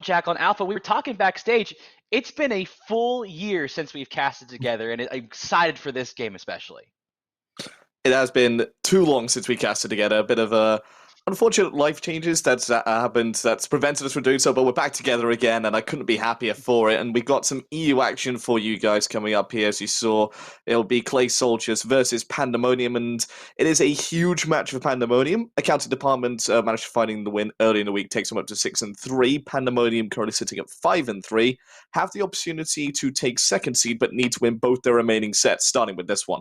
Jack, on Alpha, we were talking backstage. It's been a full year since we've casted together, and I'm excited for this game especially. It has been too long since we casted together. A bit of unfortunate life changes that's happened that's prevented us from doing so, but we're back together again, and I couldn't be happier for it. And we got some EU action for you guys coming up here, as you saw. It'll be Clay Soldiers versus Pandemonium, and it is a huge match for Pandemonium. Accounting department managed to finding the win early in the week, takes them up to 6-3. Pandemonium currently sitting at 5-3, have the opportunity to take second seed, but need to win both their remaining sets, starting with this one.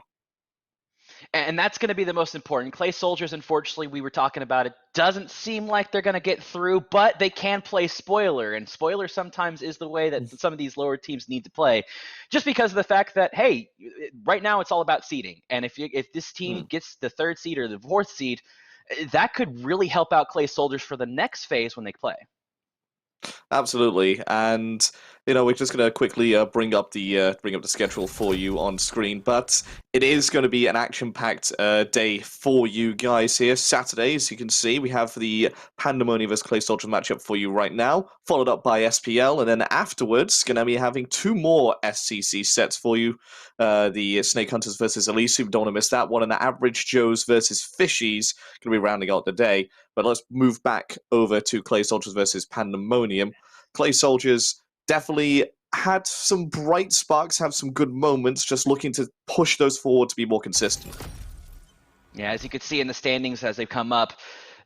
And that's going to be the most important. Clay Soldiers, unfortunately, we were talking about it, doesn't seem like they're going to get through, but they can play spoiler, and spoiler sometimes is the way that some of these lower teams need to play, just because of the fact that, hey, right now it's all about seeding, and if this team gets the third seed or the fourth seed, that could really help out Clay Soldiers for the next phase when they play. Absolutely, and we're just going to quickly bring up the schedule for you on screen, but it is going to be an action-packed day for you guys here. Saturday, as you can see, we have the Pandemonium vs Clay Soldiers matchup for you right now, followed up by SPL, and then afterwards, going to be having two more SCC sets for you. The Snake Hunters versus Elysium, don't want to miss that one, and the Average Joes versus Fishies, going to be rounding out the day. But let's move back over to Clay Soldiers versus Pandemonium. Clay Soldiers definitely had some bright sparks, have some good moments, just looking to push those forward to be more consistent. Yeah, as you can see in the standings as they come up,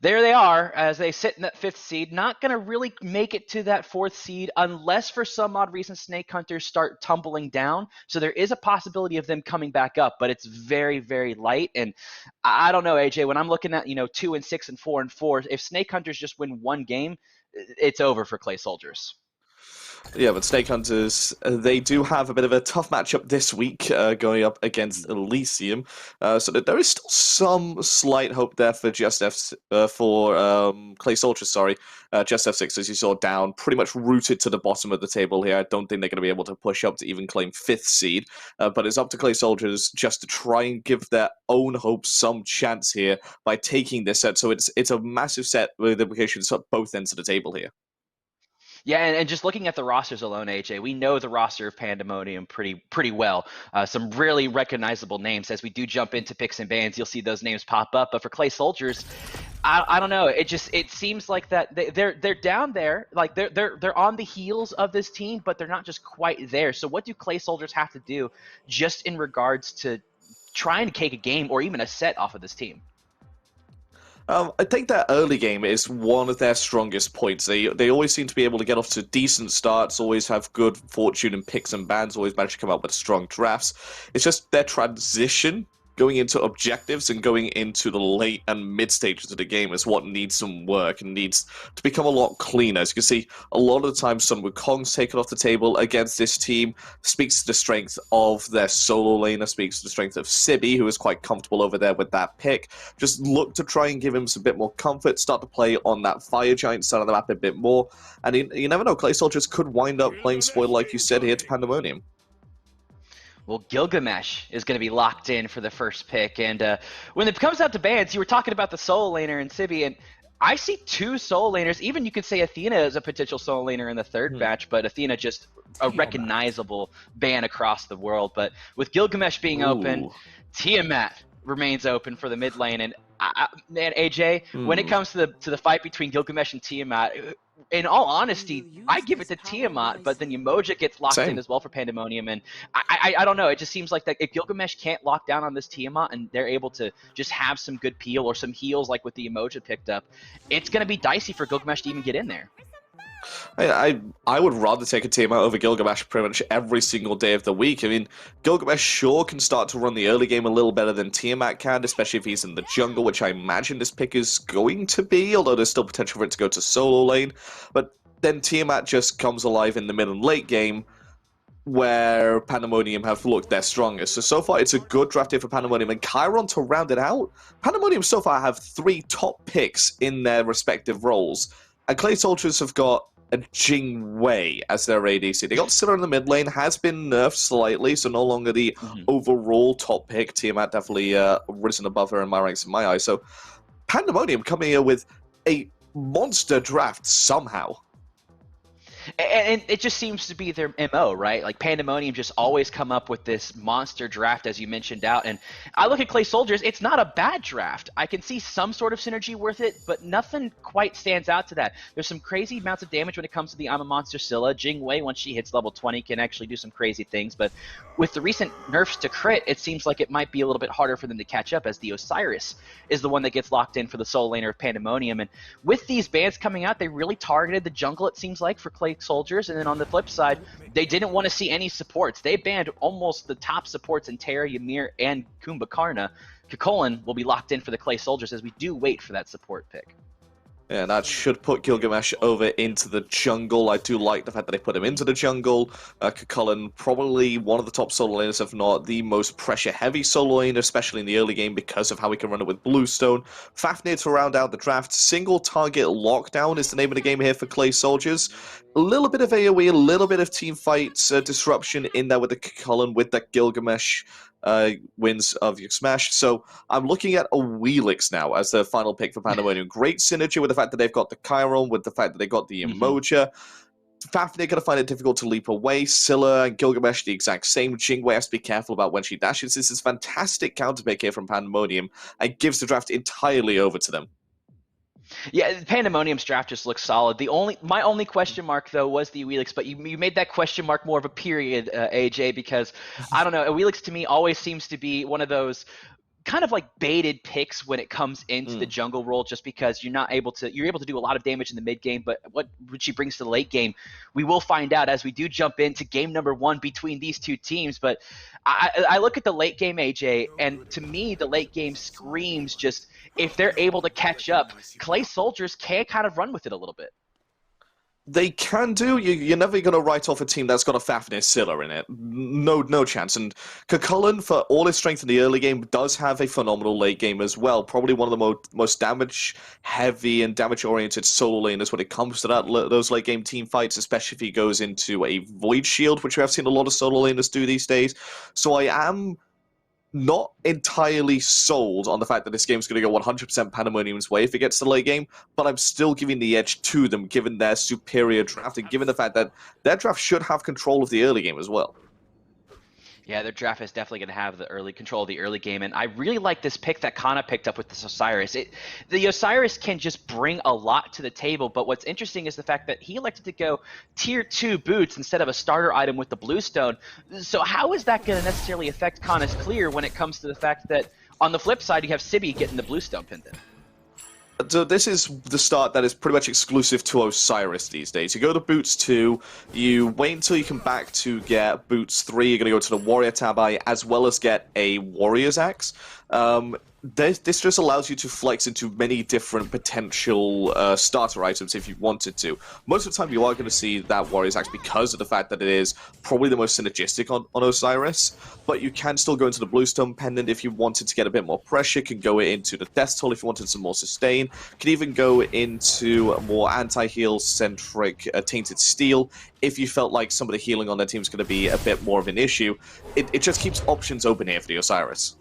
there they are as they sit in that fifth seed, not going to really make it to that fourth seed unless for some odd reason Snake Hunters start tumbling down. So there is a possibility of them coming back up, but it's very, very light. And I don't know, AJ, when I'm looking at, 2-6 and 4-4, if Snake Hunters just win one game, it's over for Clay Soldiers. Yeah, but Snake Hunters, they do have a bit of a tough matchup this week going up against Elysium. So there is still some slight hope there for Clay Soldiers, sorry. Just F6, as you saw, down, pretty much rooted to the bottom of the table here. I don't think they're going to be able to push up to even claim fifth seed. But it's up to Clay Soldiers just to try and give their own hopes some chance here by taking this set. So it's a massive set with implications at both ends of the table here. Yeah, and just looking at the rosters alone, AJ, we know the roster of Pandemonium pretty well. Some really recognizable names. As we do jump into picks and bans, you'll see those names pop up. But for Clay Soldiers, I don't know. It seems like that they're down there, like they're on the heels of this team, but they're not just quite there. So what do Clay Soldiers have to do, just in regards to trying to take a game or even a set off of this team? I think their early game is one of their strongest points. They always seem to be able to get off to decent starts, always have good fortune in picks and bans, always manage to come up with strong drafts. It's just their transition going into objectives and going into the late and mid stages of the game is what needs some work and needs to become a lot cleaner. As you can see, a lot of the time Sun Wukong's taken off the table against this team, speaks to the strength of their solo laner, speaks to the strength of Sibby, who is quite comfortable over there with that pick. Just look to try and give him some bit more comfort, start to play on that Fire Giant side of the map a bit more, and you never know, Clay Soldiers could wind up playing spoiler, like you said, here to Pandemonium. Well, Gilgamesh is going to be locked in for the first pick. And when it comes out to bans, you were talking about the solo laner and Sibby, and I see two solo laners. Even you could say Athena is a potential solo laner in the third batch, but Athena just a recognizable ban across the world. But with Gilgamesh being open, Tiamat remains open for the mid lane. And man, AJ, when it comes to the fight between Gilgamesh and Tiamat, in all honesty, I give it to Tiamat, but then Umoja gets locked in as well for Pandemonium, and I don't know. It just seems like that if Gilgamesh can't lock down on this Tiamat and they're able to just have some good peel or some heals like what the Umoja picked up, it's going to be dicey for Gilgamesh to even get in there. I would rather take a team out over Gilgamesh pretty much every single day of the week. I mean, Gilgamesh sure can start to run the early game a little better than Tiamat can, especially if he's in the jungle, which I imagine this pick is going to be, although there's still potential for it to go to solo lane. But then Tiamat just comes alive in the mid and late game, where Pandemonium have looked their strongest. So far, it's a good draft day for Pandemonium. And Chiron, to round it out, Pandemonium so far have 3 top picks in their respective roles. And Clay Soldiers have got a Jing Wei as their ADC. They got Scylla in the mid lane, has been nerfed slightly, so no longer the overall top pick. Tiamat definitely risen above her in my ranks in my eyes. So Pandemonium coming here with a monster draft somehow. And it just seems to be their MO, right? Like Pandemonium just always come up with this monster draft, as you mentioned out. And I look at Clay Soldiers, it's not a bad draft. I can see some sort of synergy with it, but nothing quite stands out to that. There's some crazy amounts of damage when it comes to the I'm a Monster Scylla. Jing Wei, once she hits level 20, can actually do some crazy things. But with the recent nerfs to crit, it seems like it might be a little bit harder for them to catch up, as the Osiris is the one that gets locked in for the solo laner of Pandemonium. And with these bans coming out, they really targeted the jungle, it seems like, for Clay Soldiers. And then on the flip side, they didn't want to see any supports. They banned almost the top supports in Terra, Ymir, and Kumbhakarna. Kukulkan will be locked in for the Clay Soldiers as we do wait for that support pick. Yeah, that should put Gilgamesh over into the jungle. I do like the fact that they put him into the jungle. Kukulkan, probably one of the top solo laners, if not the most pressure-heavy solo laner, especially in the early game because of how he can run it with Bluestone. Fafnir to round out the draft. Single target lockdown is the name of the game here for Clay Soldiers. A little bit of AoE, a little bit of team fights disruption in there with the Kukulkan, with that Gilgamesh wins of your Smash. So I'm looking at a Wheelix now as the final pick for Pandemonium. Great synergy with the fact that they've got the Chiron, with the fact that they got the Emoja. Fafnir going to find it difficult to leap away. Scylla and Gilgamesh the exact same. Jingwei has to be careful about when she dashes. This is fantastic counter pick here from Pandemonium and gives the draft entirely over to them. Yeah, Pandemonium's draft just looks solid. My only question mark though was the Wheelix, but you made that question mark more of a period, AJ, because I don't know, a Wheelix to me always seems to be one of those kind of like baited picks when it comes into the jungle role, just because you're able to do a lot of damage in the mid game, but what she brings to the late game, we will find out as we do jump into game number 1 between these two teams. But I look at the late game, AJ, and to me the late game screams just, if they're able to catch up, Clay Soldiers can kind of run with it a little bit. They can do. You're never going to write off a team that's got a Fafnir Scylla in it. No chance. And Kukulkan, for all his strength in the early game, does have a phenomenal late game as well. Probably one of the most damage-heavy and damage-oriented solo laners when it comes to those late-game team fights, especially if he goes into a Void Shield, which we have seen a lot of solo laners do these days. So I am not entirely sold on the fact that this game's going to go 100% Pandemonium's way if it gets to the late game, but I'm still giving the edge to them given their superior draft and given the fact that their draft should have control of the early game as well. Yeah, their draft is definitely going to have the early control of the early game, and I really like this pick that Kana picked up with this Osiris. The Osiris can just bring a lot to the table, but what's interesting is the fact that he elected to go tier 2 boots instead of a starter item with the Bluestone. So how is that going to necessarily affect Kana's clear when it comes to the fact that on the flip side you have Sibi getting the Bluestone pendant? So this is the start that is pretty much exclusive to Osiris these days. You go to Boots 2, you wait until you come back to get Boots 3, you're going to go to the Warrior Tabi, as well as get a Warrior's Axe. This just allows you to flex into many different potential starter items if you wanted to. Most of the time you are going to see that Warrior's Axe because of the fact that it is probably the most synergistic on Osiris, but you can still go into the Bluestone Pendant if you wanted to get a bit more pressure, can go into the Death Toll if you wanted some more sustain, can even go into a more anti-heal centric Tainted Steel if you felt like some of the healing on their team is going to be a bit more of an issue. It just keeps options open here for the Osiris.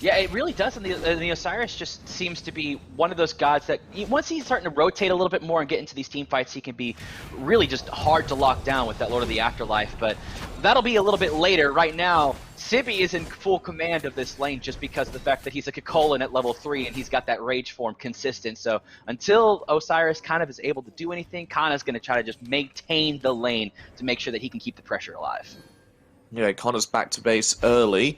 Yeah, it really does, and the Osiris just seems to be one of those gods that once he's starting to rotate a little bit more and get into these team fights, he can be really just hard to lock down with that Lord of the Afterlife, but that'll be a little bit later. Right now, Sibi is in full command of this lane just because of the fact that he's a Kukulkan at level 3 and he's got that rage form consistent, so until Osiris kind of is able to do anything, Kana's going to try to just maintain the lane to make sure that he can keep the pressure alive. Yeah, Connor's back to base early.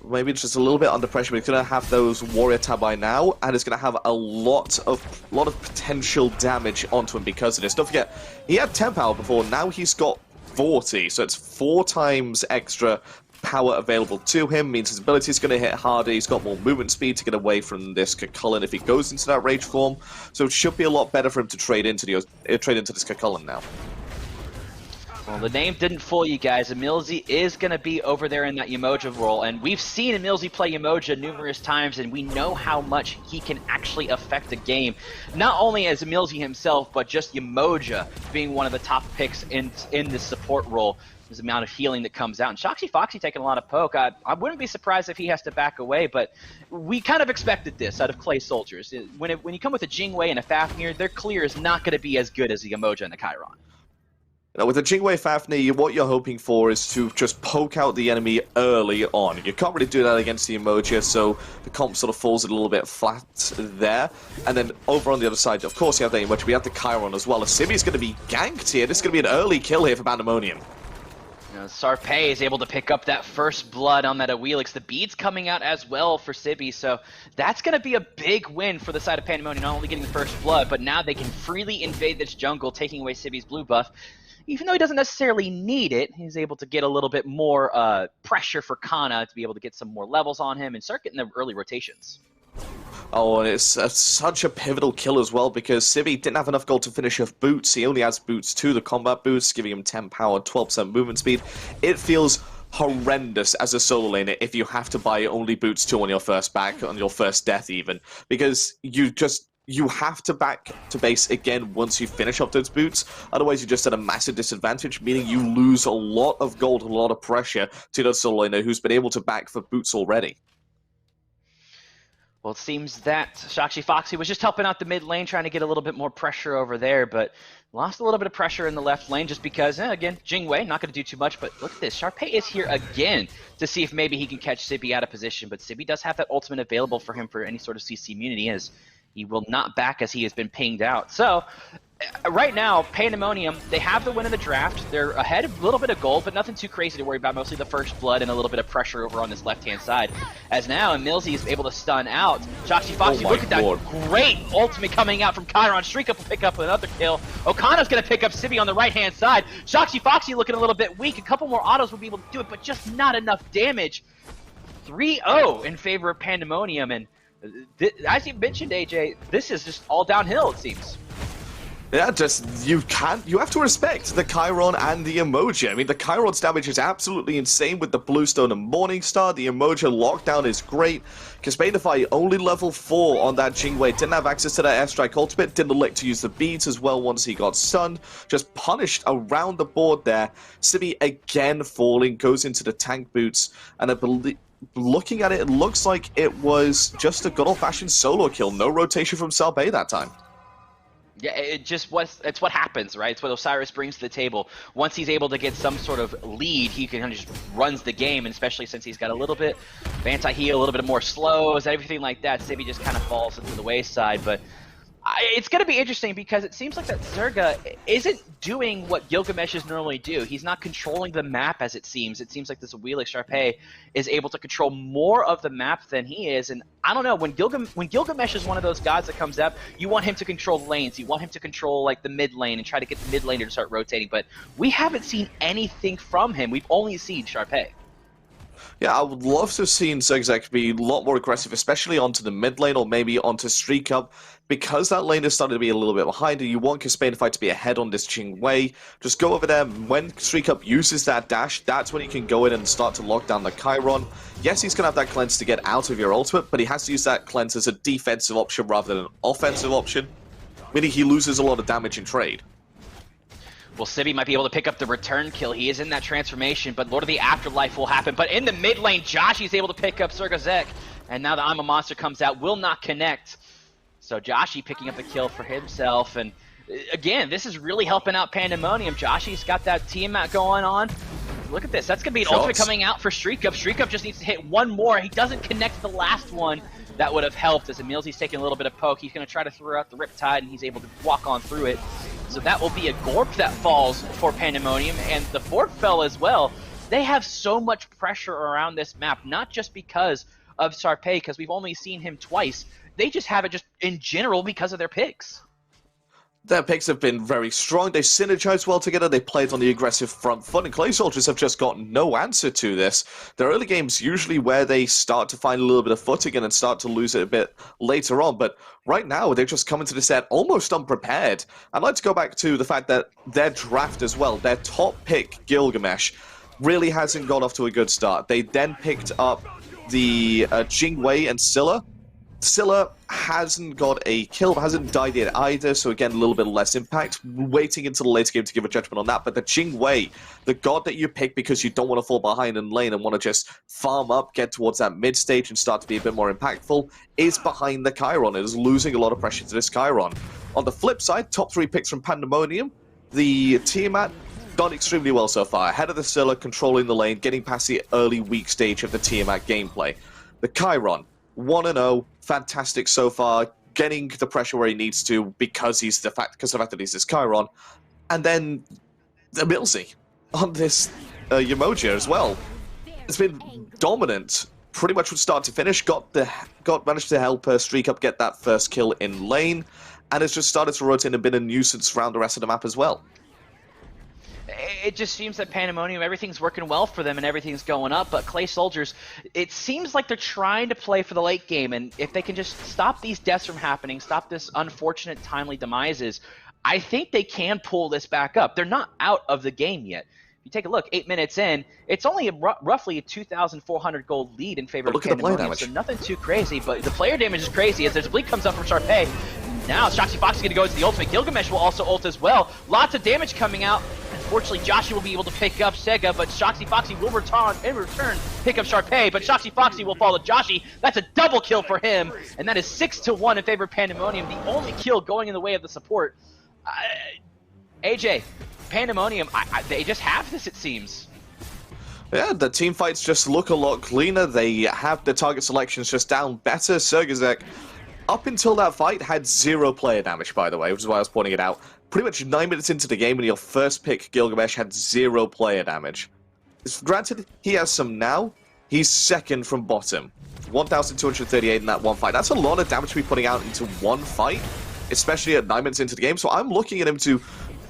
Maybe just a little bit under pressure, but he's going to have those Warrior Tabi now, and it's going to have a lot of potential damage onto him because of this. Don't forget, he had 10 power before, now he's got 40, so it's 4 times extra power available to him, means his ability is going to hit harder, he's got more movement speed to get away from this Kukulkan if he goes into that rage form, so it should be a lot better for him to trade into this Kukulkan now. Well, the name didn't fool you guys. Emilzy is going to be over there in that Emoja role, and we've seen Emilzy play Emoja numerous times, and we know how much he can actually affect a game. Not only as Emilzy himself, but just Emoja being one of the top picks in this support role. There's the amount of healing that comes out. And Shoxy Foxy taking a lot of poke. I wouldn't be surprised if he has to back away, but we kind of expected this out of Clay Soldiers. When you come with a Jingwei and a Fafnir, their clear is not going to be as good as the Emoja and the Chiron. Now, with the Jingwei Fafnir, what you're hoping for is to just poke out the enemy early on. You can't really do that against the Emoji, so the comp sort of falls a little bit flat there. And then over on the other side, of course, you have the Emoji, we have the Chiron as well. Sibi's going to be ganked here. This is going to be an early kill here for Pandemonium. Sarpei is able to pick up that first blood on that Awelix. The beads coming out as well for Sibi, so that's going to be a big win for the side of Pandemonium, not only getting the first blood, but now they can freely invade this jungle, taking away Sibi's blue buff. Even though he doesn't necessarily need it, he's able to get a little bit more pressure for Kana to be able to get some more levels on him and start getting the early rotations. Oh, and it's such a pivotal kill as well, because Sibi didn't have enough gold to finish off boots. He only has boots 2, the combat boots, giving him 10 power, 12% movement speed. It feels horrendous as a solo laner if you have to buy only boots 2 on your first back, on your first death even, because you have to back to base again once you finish off those boots. Otherwise, you're just at a massive disadvantage, meaning you lose a lot of gold, a lot of pressure to the solo laner who's been able to back for boots already. Well, it seems that Shakshi Foxy was just helping out the mid lane, trying to get a little bit more pressure over there, but lost a little bit of pressure in the left lane just because, again, Jingwei, not going to do too much, but look at this. Sarpei is here again to see if maybe he can catch Sibi out of position, but Sibi does have that ultimate available for him for any sort of CC immunity, as he will not back as he has been pinged out. So, right now, Pandemonium, they have the win of the draft. They're ahead of a little bit of gold, but nothing too crazy to worry about. Mostly the first blood and a little bit of pressure over on this left-hand side. As now, Milzy is able to stun out. Shakshi Foxy, look at that great ultimate coming out from Chiron. Shrika will pick up another kill. Okana's going to pick up Sibi on the right-hand side. Shakshi Foxy looking a little bit weak. A couple more autos will be able to do it, but just not enough damage. 3-0 in favor of Pandemonium, and as you mentioned, AJ, this is just all downhill, it seems. Yeah, you have to respect the Chiron and the Emoji. I mean, the Chiron's damage is absolutely insane with the Bluestone and Morningstar. The Emoji lockdown is great. Caspadify only level 4 on that Jingwei. Didn't have access to that airstrike ultimate. Didn't elect to use the beads as well once he got stunned. Just punished around the board there. Sibi again falling, goes into the tank boots. And I believe, looking at it, it looks like it was just a good old-fashioned solo kill. No rotation from Sarpei that time. Yeah, it's what happens, right? It's what Osiris brings to the table. Once he's able to get some sort of lead, he kind of just runs the game, and especially since he's got a little bit of anti-heal, a little bit more slows, everything like that, Sibi just kind of falls into the wayside. But it's going to be interesting because it seems like that Zerga isn't doing what Gilgameshes normally do. He's not controlling the map as it seems. It seems like this Awelix Sarpei is able to control more of the map than he is. And I don't know, when Gilgamesh is one of those gods that comes up, you want him to control lanes. You want him to control like the mid lane and try to get the mid laner to start rotating. But we haven't seen anything from him. We've only seen Sarpei. Yeah, I would love to have seen Zigzag be a lot more aggressive, especially onto the mid lane or maybe onto Streak Up. Because that lane is starting to be a little bit behind, and you want Caspadify to be ahead on this Jingwei. Just go over there. When Streak Up uses that dash, that's when you can go in and start to lock down the Chiron. Yes, he's going to have that cleanse to get out of your ultimate, but he has to use that cleanse as a defensive option rather than an offensive option, meaning he loses a lot of damage in trade. Well, Sibi might be able to pick up the return kill. He is in that transformation, but Lord of the Afterlife will happen. But in the mid lane, Joshi is able to pick up Sergazek, and now the I'm a Monster comes out, will not connect. So Joshi picking up the kill for himself, and again, this is really helping out Pandemonium. Joshi's got that Tiamat going on. Look at this. That's going to be an ultimate coming out for Streak Up. Streak Up just needs to hit one more. He doesn't connect the last one. That would have helped as Emilzy's taking a little bit of poke. He's going to try to throw out the Riptide, and he's able to walk on through it. So that will be a Gorp that falls for Pandemonium, and the Fort fell as well. They have so much pressure around this map, not just because of Sarpei, because we've only seen him twice. They just have it just in general because of their picks. Their picks have been very strong. They synergize well together. They played on the aggressive front foot, and Clay Soldiers have just got no answer to this. Their early games usually where they start to find a little bit of footing and start to lose it a bit later on, but right now they're just coming to the set almost unprepared. I'd like to go back to the fact that their draft as well, their top pick, Gilgamesh, really hasn't got off to a good start. They then picked up the Jingwei and Scylla. Scylla hasn't got a kill, hasn't died yet either, so again, a little bit less impact. Waiting until the later game to give a judgment on that, but the Jingwei, the god that you pick because you don't want to fall behind in lane and want to just farm up, get towards that mid stage and start to be a bit more impactful, is behind the Chiron. It is losing a lot of pressure to this Chiron. On the flip side, top 3 picks from Pandemonium, the Tiamat done extremely well so far. Ahead of the Scylla, controlling the lane, getting past the early weak stage of the Tiamat gameplay. The Chiron, 1-0, fantastic so far, getting the pressure where he needs to because of the fact that he's this Chiron. And then the Milsey on this Yamoja as well. It's been dominant, pretty much from start to finish. Managed to help Streak Up get that first kill in lane, and has just started to rotate and been a nuisance around the rest of the map as well. It just seems that Pandemonium, everything's working well for them and everything's going up, but Clay Soldiers, it seems like they're trying to play for the late game, and if they can just stop these deaths from happening, stop this unfortunate timely demises, I think they can pull this back up. They're not out of the game yet. If you take a look, 8 minutes in, it's only roughly a 2,400 gold lead in favor of Pandemonium, so nothing too crazy, but the player damage is crazy as there's a bleak comes up from Sharpay. Now Shoxy Fox is going to go into the ultimate. Gilgamesh will also ult as well. Lots of damage coming out. Unfortunately, Joshi will be able to pick up Sega, but Shoxy Foxy will return pick up Sharpay, but Shoxy Foxy will follow Joshi. That's a double kill for him, and that is 6-1 in favor of Pandemonium, the only kill going in the way of the support. AJ, Pandemonium, they just have this, it seems. Yeah, the team fights just look a lot cleaner. They have the target selections just down better. Sergazek, up until that fight, had 0 player damage, by the way, which is why I was pointing it out. Pretty much 9 minutes into the game when your first pick, Gilgamesh, had 0 player damage. Granted, he has some now. He's second from bottom. 1,238 in that one fight. That's a lot of damage to be putting out into one fight, especially at 9 minutes into the game. So I'm looking at him to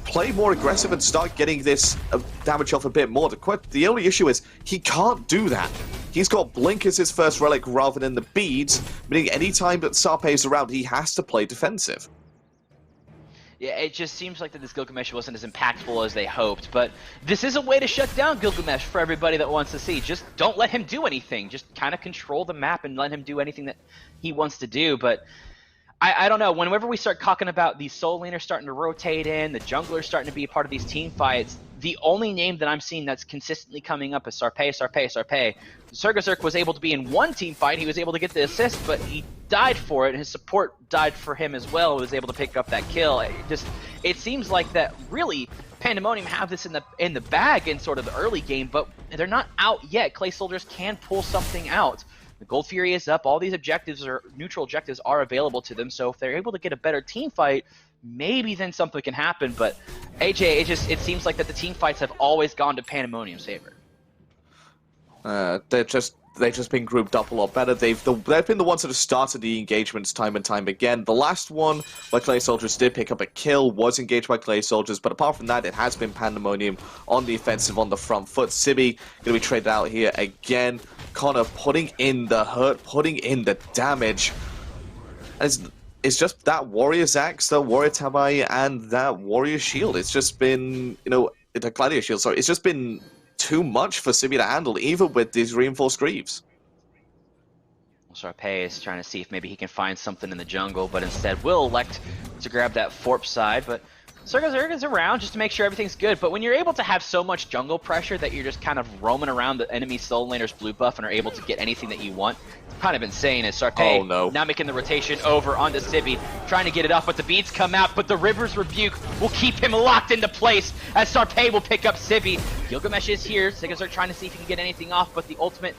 play more aggressive and start getting this damage off a bit more. The only issue is he can't do that. He's got Blink as his first relic rather than the beads, meaning any time that Sarpay is around, he has to play defensive. Yeah, it just seems like that this Gilgamesh wasn't as impactful as they hoped, but this is a way to shut down Gilgamesh for everybody that wants to see. Just don't let him do anything. Just kind of control the map and let him do anything that he wants to do, but I don't know, whenever we start talking about these soul laners starting to rotate in, the junglers starting to be a part of these team fights, the only name that I'm seeing that's consistently coming up is Sarpay. Sergazerk was able to be in one team fight, he was able to get the assist, but he died for it, and his support died for him as well, he was able to pick up that kill. It seems like that really Pandemonium have this in the bag in sort of the early game, but they're not out yet. Clay Soldiers can pull something out. The Gold Fury is up. All these objectives or neutral objectives are available to them. So if they're able to get a better team fight, maybe then something can happen. But AJ, it seems like that the team fights have always gone to Pandemonium's favor. They've just been grouped up a lot better. They've been the ones that have started the engagements time and time again. The last one, where Clay Soldiers did pick up a kill, was engaged by Clay Soldiers, but apart from that, it has been Pandemonium on the offensive on the front foot. Sibby going to be traded out here again. Connor putting in the hurt, putting in the damage. And it's just that Warrior's Axe, the Warrior Tabai, and that Warrior Shield. It's just been, the Gladiator Shield, sorry. It's just been too much for Sibby to handle, even with these reinforced Greaves. Sharpay is trying to see if maybe he can find something in the jungle, but instead will elect to grab that Forp side. But Sergazerk is around just to make sure everything's good. But when you're able to have so much jungle pressure that you're just kind of roaming around the enemy soul laner's blue buff and are able to get anything that you want, it's kind of insane as Sharpay now making the rotation over onto Sibby, trying to get it off, but the beats come out, but the River's Rebuke will keep him locked into place as Sharpay will pick up Sibby. Gilgamesh is here. Sergazerk trying to see if he can get anything off, but the ultimate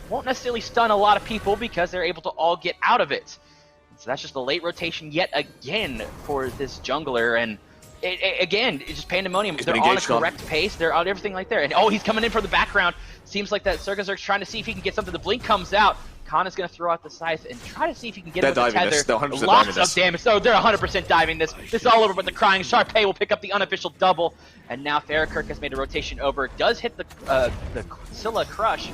won't necessarily stun a lot of people because they're able to all get out of it. So that's just a late rotation yet again for this jungler, and it's just Pandemonium. They're on a correct pace. They're on everything like there. And he's coming in from the background. Seems like that Sergazerk's trying to see if he can get something. The blink comes out. Khan is going to throw out the scythe and try to see if he can get him with the tether. They're 100% Lots of damage. So they're 100% diving this. This is all over, but the crying Sharpay will pick up the unofficial double. And now Farrakirk has made a rotation over. Does hit the Scylla Crush.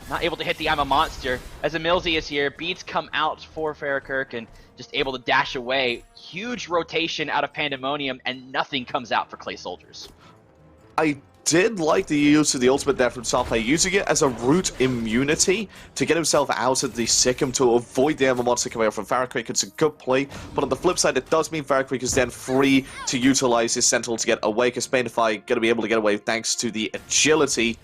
Not able to hit the I'm a Monster. As Emilzy is here, beads come out for Farrakirk and just able to dash away. Huge rotation out of Pandemonium, and nothing comes out for Clay Soldiers. I did like the use of the ultimate there from Sarpay, using it as a root immunity to get himself out of the Sikkim to avoid the I'm a Monster coming out from Farrakirk. It's a good play, but on the flip side, it does mean Farrakirk is then free to utilize his Sentinel to get away, because Spanify going to be able to get away thanks to the agility.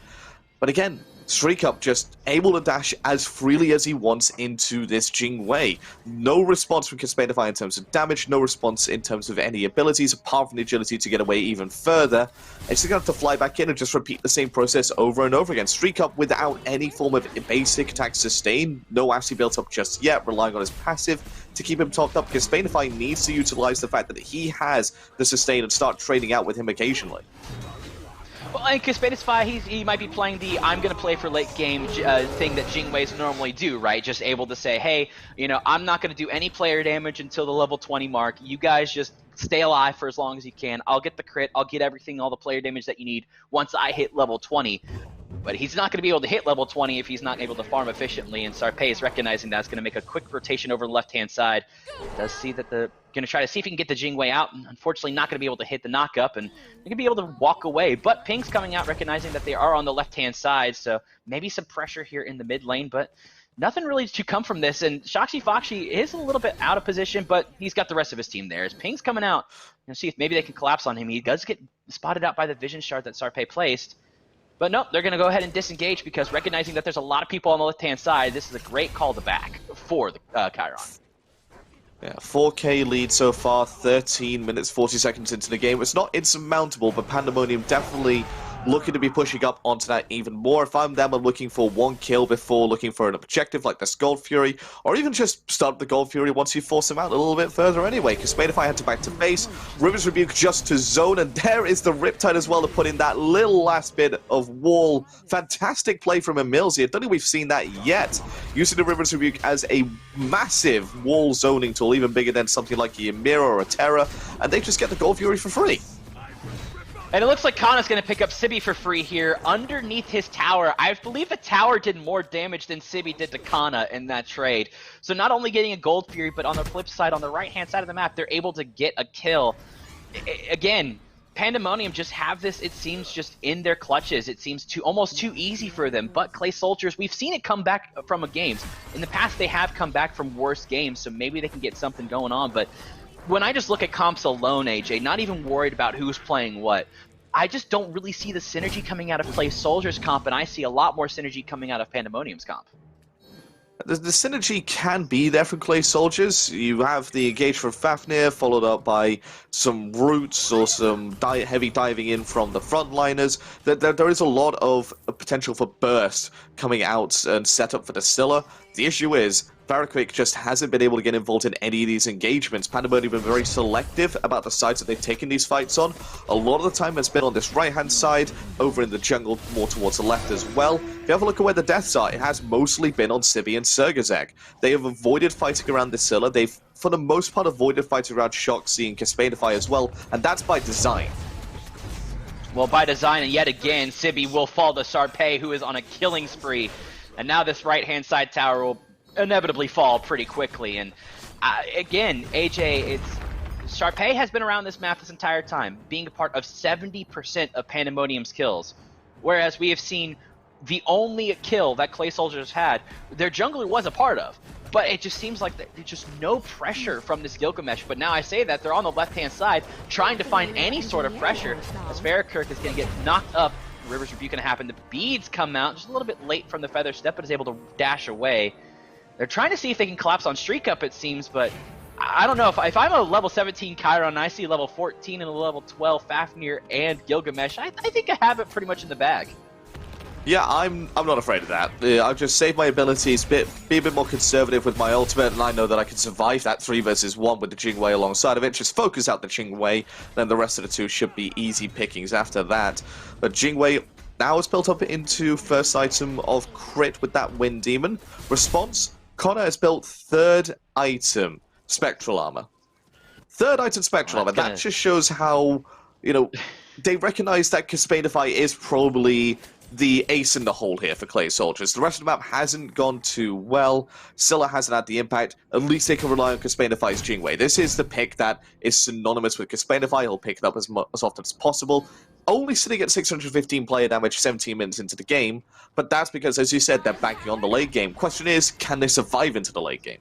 But again, Streakup just able to dash as freely as he wants into this Jingwei. No response from Caspadify in terms of damage, no response in terms of any abilities, apart from the agility to get away even further. It's going to have to fly back in and just repeat the same process over and over again. Streakup without any form of basic attack sustain, no actually built up just yet, relying on his passive to keep him topped up, because Caspadify needs to utilize the fact that he has the sustain and start trading out with him occasionally. Well, and Caspadify, he might be playing the I'm going to play for late game thing that Jingweis normally do, right? Just able to say, hey, you know, I'm not going to do any player damage until the level 20 mark. You guys just stay alive for as long as you can. I'll get the crit. I'll get everything, all the player damage that you need once I hit level 20. But he's not going to be able to hit level 20 if he's not able to farm efficiently, and Sarpei is recognizing that's going to make a quick rotation over the left-hand side. Does see that the going to try to see if he can get the Jingwei out, and unfortunately not going to be able to hit the knock-up, and they're going to be able to walk away. But Ping's coming out, recognizing that they are on the left-hand side, so maybe some pressure here in the mid lane, but nothing really to come from this. And Shoxy Foxy is a little bit out of position, but he's got the rest of his team there. As Ping's coming out, see if maybe they can collapse on him. He does get spotted out by the vision shard that Sarpei placed. But no, they're going to go ahead and disengage, because recognizing that there's a lot of people on the left-hand side, this is a great call to back for the Chiron. Yeah, 4K lead so far, 13 minutes, 40 seconds into the game. It's not insurmountable, but Pandemonium definitely looking to be pushing up onto that even more. If I'm them, I'm looking for one kill before looking for an objective like this Gold Fury, or even just start the Gold Fury once you force him out a little bit further anyway. Because Caspadify had to back to base, Rivers Rebuke just to zone, and there is the Riptide as well to put in that little last bit of wall. Fantastic play from Emilzy. I don't think we've seen that yet. Using the Rivers Rebuke as a massive wall zoning tool, even bigger than something like a Ymira or a Terra, and they just get the Gold Fury for free. And it looks like Kana's going to pick up Sibi for free here underneath his tower. I believe the tower did more damage than Sibi did to Kana in that trade. So not only getting a Gold Fury, but on the flip side, on the right-hand side of the map, they're able to get a kill. Again, Pandemonium just have this, it seems, just in their clutches. It seems almost too easy for them. But Clay Soldiers, we've seen it come back from games. In the past, they have come back from worse games, so maybe they can get something going on. But when I just look at comps alone, AJ, not even worried about who's playing what, I just don't really see the synergy coming out of Clay Soldiers comp, and I see a lot more synergy coming out of Pandemonium's comp. The synergy can be there from Clay Soldiers. You have the engage from Fafnir, followed up by some roots or some heavy diving in from the frontliners. There is a lot of potential for burst coming out and set up for the Scylla. The issue is, Varric just hasn't been able to get involved in any of these engagements. Pandemonium have been very selective about the sides that they've taken these fights on. A lot of the time has been on this right-hand side, over in the jungle, more towards the left as well. If you have a look at where the deaths are, it has mostly been on Sibi and Sergazek. They have avoided fighting around the Scylla. They've, for the most part, avoided fighting around Shoxy and Caspadify as well, and that's by design. Well, by design, and yet again, Sibi will fall to Sarpei, who is on a killing spree. And now this right-hand side tower will inevitably fall pretty quickly. And again, AJ, Sarpei has been around this map this entire time, being a part of 70% of Pandemonium's kills. Whereas we have seen the only kill that Clay Soldiers had, their jungler was a part of. But it just seems like there's just no pressure from this Gilgamesh. But now I say that, they're on the left-hand side, trying to find any sort of pressure, as Varric is going to get knocked up. Rivers Rebuke going to happen. The beads come out just a little bit late from the Feather Step, but is able to dash away. They're trying to see if they can collapse on Streakup, it seems, but I don't know. If I'm a level 17 Chiron and I see level 14 and a level 12 Fafnir and Gilgamesh, I think I have it pretty much in the bag. Yeah, I'm not afraid of that. I'll just save my abilities, be a bit more conservative with my ultimate, and I know that I can survive that 3 versus 1 with the Jingwei alongside of it. Just focus out the Jingwei, then the rest of the 2 should be easy pickings after that. But Jingwei now is built up into first item of crit with that Wind Demon. Response, Connor has built 3rd item, Spectral Armor. 3rd item, Spectral Armor. That just shows how, you know, they recognize that Caspadify is probably the ace in the hole here for Clay Soldiers. The rest of the map hasn't gone too well. Scylla hasn't had the impact. At least they can rely on Caspadify's Jingwei. This is the pick that is synonymous with Caspadify. He'll pick it up as often as possible. Only sitting at 615 player damage 17 minutes into the game, but that's because, as you said, they're banking on the late game. Question is, can they survive into the late game?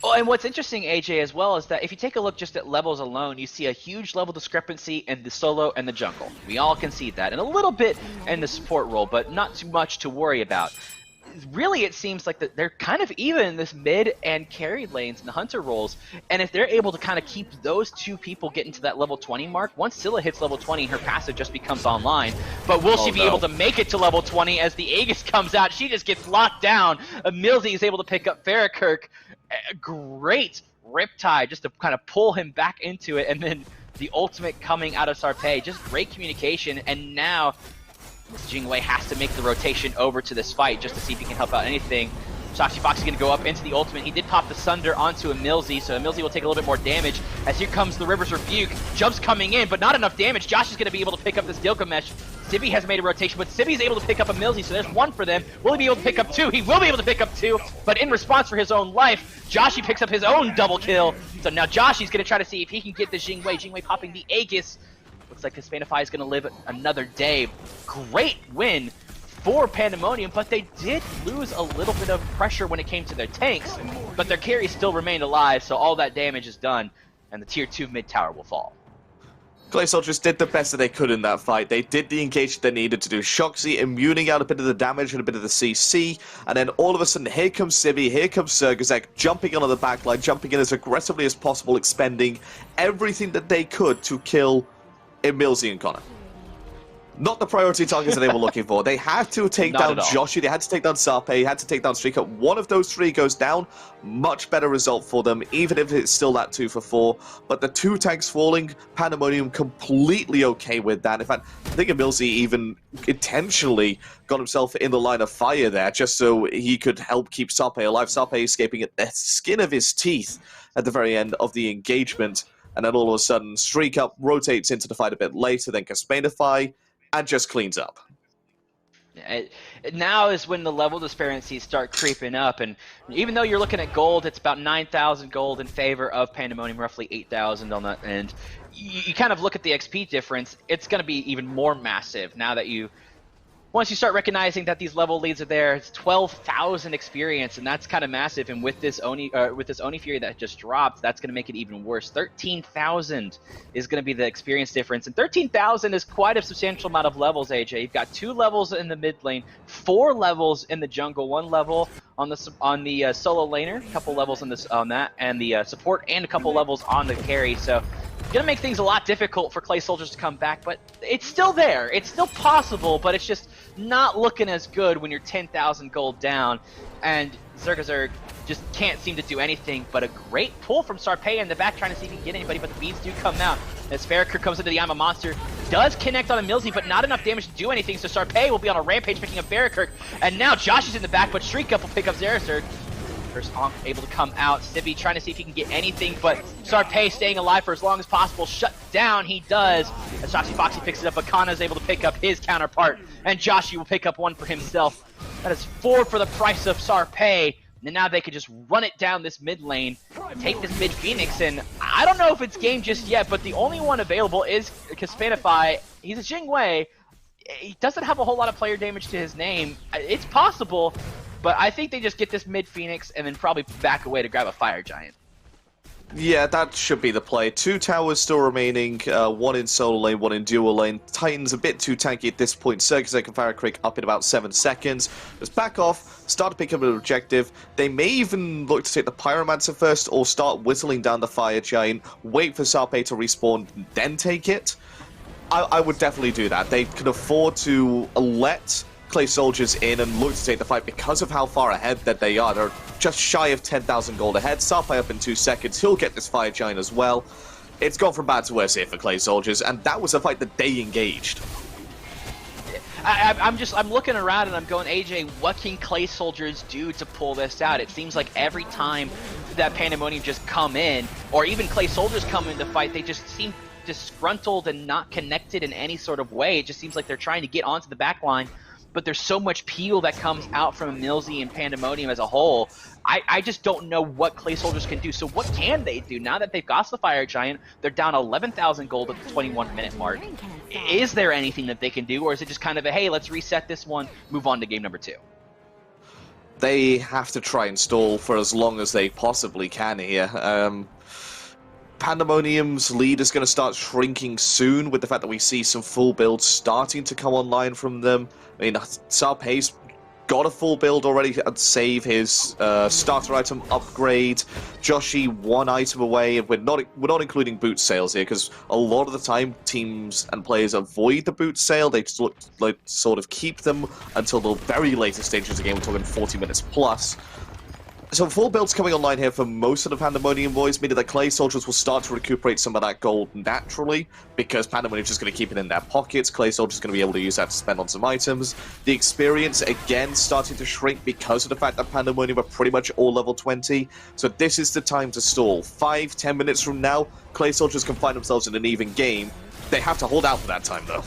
Oh, and what's interesting, AJ, as well, is that if you take a look just at levels alone, you see a huge level discrepancy in the solo and the jungle. We all can see that, and a little bit in the support role, but not too much to worry about. Really, it seems like that they're kind of even in this mid and carry lanes and the hunter roles, and if they're able to kind of keep those two people getting to that level 20 mark, once Scylla hits level 20, her passive just becomes online. But will she be able to make it to level 20 as the Aegis comes out? She just gets locked down. Milzy is able to pick up Farrakirk. Great Riptide just to kind of pull him back into it, and then the ultimate coming out of Sarpei. Just great communication, and now Jingwei has to make the rotation over to this fight just to see if he can help out anything. Sashi Fox is going to go up into the ultimate. He did pop the Sunder onto Emilzy, so Emilzy will take a little bit more damage as here comes the River's Rebuke. Jumps coming in, but not enough damage. Josh is going to be able to pick up this Gilgamesh. Sibby has made a rotation, but Sibby's able to pick up Emilzy, so there's one for them. Will he be able to pick up two? He will be able to pick up two, but in response for his own life, Joshy picks up his own double kill. So now Joshy's going to try to see if he can get the Jingwei. Jingwei popping the Aegis. Looks like Hispanify is going to live another day. Great win for Pandemonium, but they did lose a little bit of pressure when it came to their tanks, but their carries still remained alive, so all that damage is done, and the tier 2 mid tower will fall. Clay Soldiers did the best that they could in that fight. They did the engage they needed to do. Shoxy immuning out a bit of the damage and a bit of the CC, and then all of a sudden, here comes Sibby, here comes Sergazek, jumping in on the backline, jumping in as aggressively as possible, expending everything that they could to kill Emilzy and Connor. Not the priority targets that they were looking for. They had to take down Joshi, they had to take down Sarpe, they had to take down Streaker. One of those three goes down, much better result for them, even if it's still that 2 for 4. But the 2 tanks falling, Pandemonium completely okay with that. In fact, I think Emilzy even intentionally got himself in the line of fire there, just so he could help keep Sarpe alive. Sarpe escaping at the skin of his teeth at the very end of the engagement. And then all of a sudden, Streak Up rotates into the fight a bit later than Caspanify, and just cleans up. Now is when the level disparities start creeping up, and even though you're looking at gold, it's about 9,000 gold in favor of Pandemonium, roughly 8,000 on that end. You kind of look at the XP difference, it's going to be even more massive now that once you start recognizing that these level leads are there. It's 12,000 experience, and that's kind of massive. And with this Oni Fury that just dropped, that's going to make it even worse. 13,000 is going to be the experience difference, and 13,000 is quite a substantial amount of levels. AJ, you've got 2 levels in the mid lane, 4 levels in the jungle, 1 level on the solo laner, a couple levels on that, and the support, and a couple levels on the carry. So gonna make things a lot difficult for Clay Soldiers to come back, but it's still there. It's still possible, but it's just not looking as good when you're 10,000 gold down, and Zergazerg just can't seem to do anything. But a great pull from Sarpei in the back, trying to see if he can get anybody, but the beads do come out. As Farrakir comes into the I'm a Monster, does connect on a Milzy, but not enough damage to do anything, so Sarpei will be on a rampage picking up Farrakir, and now Josh is in the back, but Shriek Up will pick up Zerazerg. First Onk able to come out. Sibby trying to see if he can get anything, but Sarpei staying alive for as long as possible. Shut down, he does. As Foxy Foxy picks it up, Akana is able to pick up his counterpart, and Joshi will pick up one for himself. That is 4 for the price of Sarpei. And now they could just run it down this mid lane, take this mid Phoenix, and I don't know if it's game just yet, but the only one available is Caspanify. He's a Jingwei. He doesn't have a whole lot of player damage to his name. It's possible, but I think they just get this mid Phoenix and then probably back away to grab a Fire Giant. Yeah, that should be the play. 2 towers still remaining, 1 in solo lane, 1 in dual lane. Titan's a bit too tanky at this point. Sergazek and Farrakrik up in about 7 seconds. Just back off, start to pick up an objective. They may even look to take the Pyromancer first, or start whittling down the Fire Giant, wait for Sarpei to respawn, then take it. I would definitely do that. They can afford to let Clay Soldiers in and look to take the fight because of how far ahead that they are. They're just shy of 10,000 gold ahead. Sarpei up in 2 seconds. He'll get this Fire Giant as well. It's gone from bad to worse here for Clay Soldiers, and that was a fight that they engaged. I'm looking around and I'm going, AJ, what can Clay Soldiers do to pull this out? It seems like every time that Pandemonium just come in, or even Clay Soldiers come in to fight, they just seem disgruntled and not connected in any sort of way. It just seems like they're trying to get onto the back line, but there's so much peel that comes out from Milzy and Pandemonium as a whole. I just don't know what Clay Soldiers can do. So what can they do? Now that they've got the Fire Giant, they're down 11,000 gold at the 21-minute mark. Is there anything that they can do, or is it just kind of a, hey, let's reset this one, move on to game number 2? they have to try and stall for as long as they possibly can here. Pandemonium's lead is going to start shrinking soon with the fact that we see some full builds starting to come online from them. I mean, Sarpei's got a full build already and save his starter item upgrade. Joshi one item away. We're not including boot sales here because a lot of the time teams and players avoid the boot sale. They sort of keep them until the very latest stages of the game. We're talking 40 minutes plus. So full builds coming online here for most of the Pandemonium boys, meaning that Clay Soldiers will start to recuperate some of that gold naturally, because Pandemonium is just going to keep it in their pockets. Clay Soldiers going to be able to use that to spend on some items. The experience, again, starting to shrink because of the fact that Pandemonium are pretty much all level 20. So this is the time to stall. 5-10 minutes from now, Clay Soldiers can find themselves in an even game. They have to hold out for that time, though.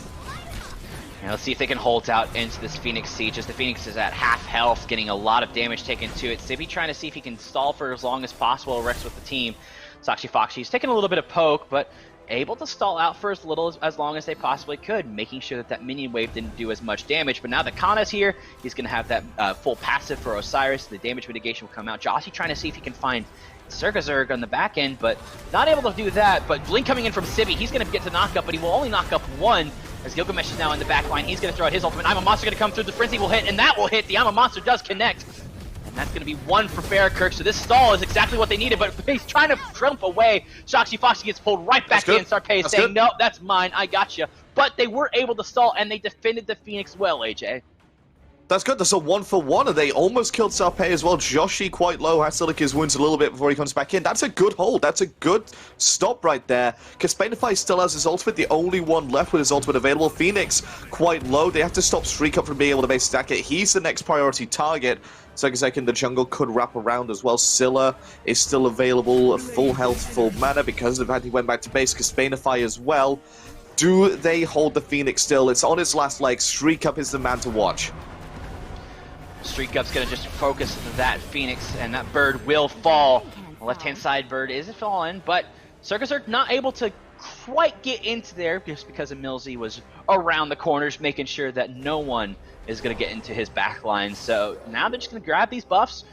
Let's see if they can hold out into this Phoenix Siege, as the Phoenix is at half health, getting a lot of damage taken to it. Sibby trying to see if he can stall for as long as possible, Rex with the team. Saxi Foxy's taking a little bit of poke, but able to stall out for as long as they possibly could, making sure that minion wave didn't do as much damage. But now that Kana's here, he's going to have that full passive for Osiris. The damage mitigation will come out. Jossie trying to see if he can find Zerg on the back end, but not able to do that. But Blink coming in from Sibby, he's going to get to knock up, but he will only knock up one. As Gilgamesh is now in the back line, he's going to throw out his ultimate. I'm a Monster going to come through, the Frenzy will hit, and that will hit. The I'm a Monster does connect. And that's going to be one for Farrakirk, so this stall is exactly what they needed, but he's trying to trump away. Shoxy Foxy gets pulled right back in. Sarpei is saying, no, that's mine, I got you. But they were able to stall, and they defended the Phoenix well, AJ. That's good. That's a 1-for-1, and they almost killed Sarpei as well. Joshi quite low, has to lick his wounds a little bit before he comes back in. That's a good hold. That's a good stop right there. Caspanify still has his ultimate, the only one left with his ultimate available. Phoenix quite low. They have to stop Streak Up from being able to base stack it. He's the next priority target. Second, the jungle could wrap around as well. Scylla is still available, full health, full mana, because of the fact he went back to base. Caspanify as well. Do they hold the Phoenix still? It's on its last leg. Streak Up is the man to watch. Streak Up's going to just focus that Phoenix, and that bird will fall. The left-hand side bird is falling, but Circus are not able to quite get into there just because of Millsy was around the corners, making sure that no one is going to get into his back line. So now they're just going to grab these buffs.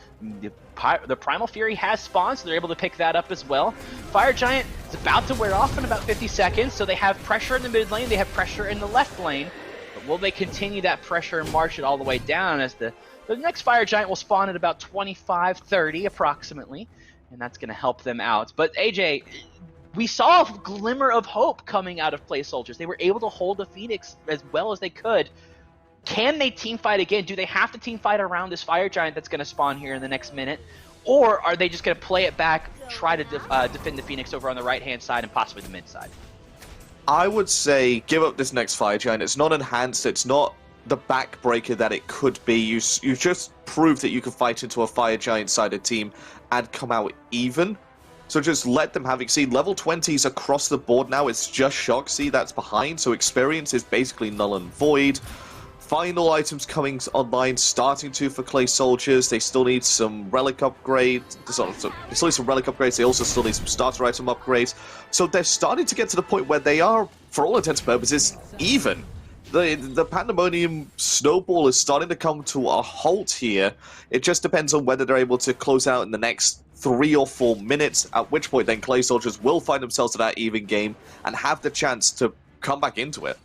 The Primal Fury has spawned, so they're able to pick that up as well. Fire Giant is about to wear off in about 50 seconds, so they have pressure in the mid lane, they have pressure in the left lane. But will they continue that pressure and march it all the way down, as the next Fire Giant will spawn at about 25-30 approximately, and that's going to help them out. But AJ, we saw a glimmer of hope coming out of Play Soldiers. They were able to hold the Phoenix as well as they could. Can they team fight again? Do they have to team fight around this Fire Giant that's going to spawn here in the next minute? Or are they just going to play it back, try to defend the Phoenix over on the right-hand side and possibly the mid side? I would say give up this next Fire Giant. It's not enhanced, it's not the backbreaker that it could be. You just proved that you could fight into a Fire Giant-sided team and come out even. So just let them have it. See, level 20s across the board now. It's just Shoxy that's behind, so experience is basically null and void. Final items coming online, starting to for Clay Soldiers. They still need some relic upgrades. They still need some relic upgrades. They also still need some starter item upgrades. So they're starting to get to the point where they are, for all intents and purposes, even. The Pandemonium snowball is starting to come to a halt here. It just depends on whether they're able to close out in the next 3 or 4 minutes, at which point then Clay Soldiers will find themselves in that even game and have the chance to come back into it.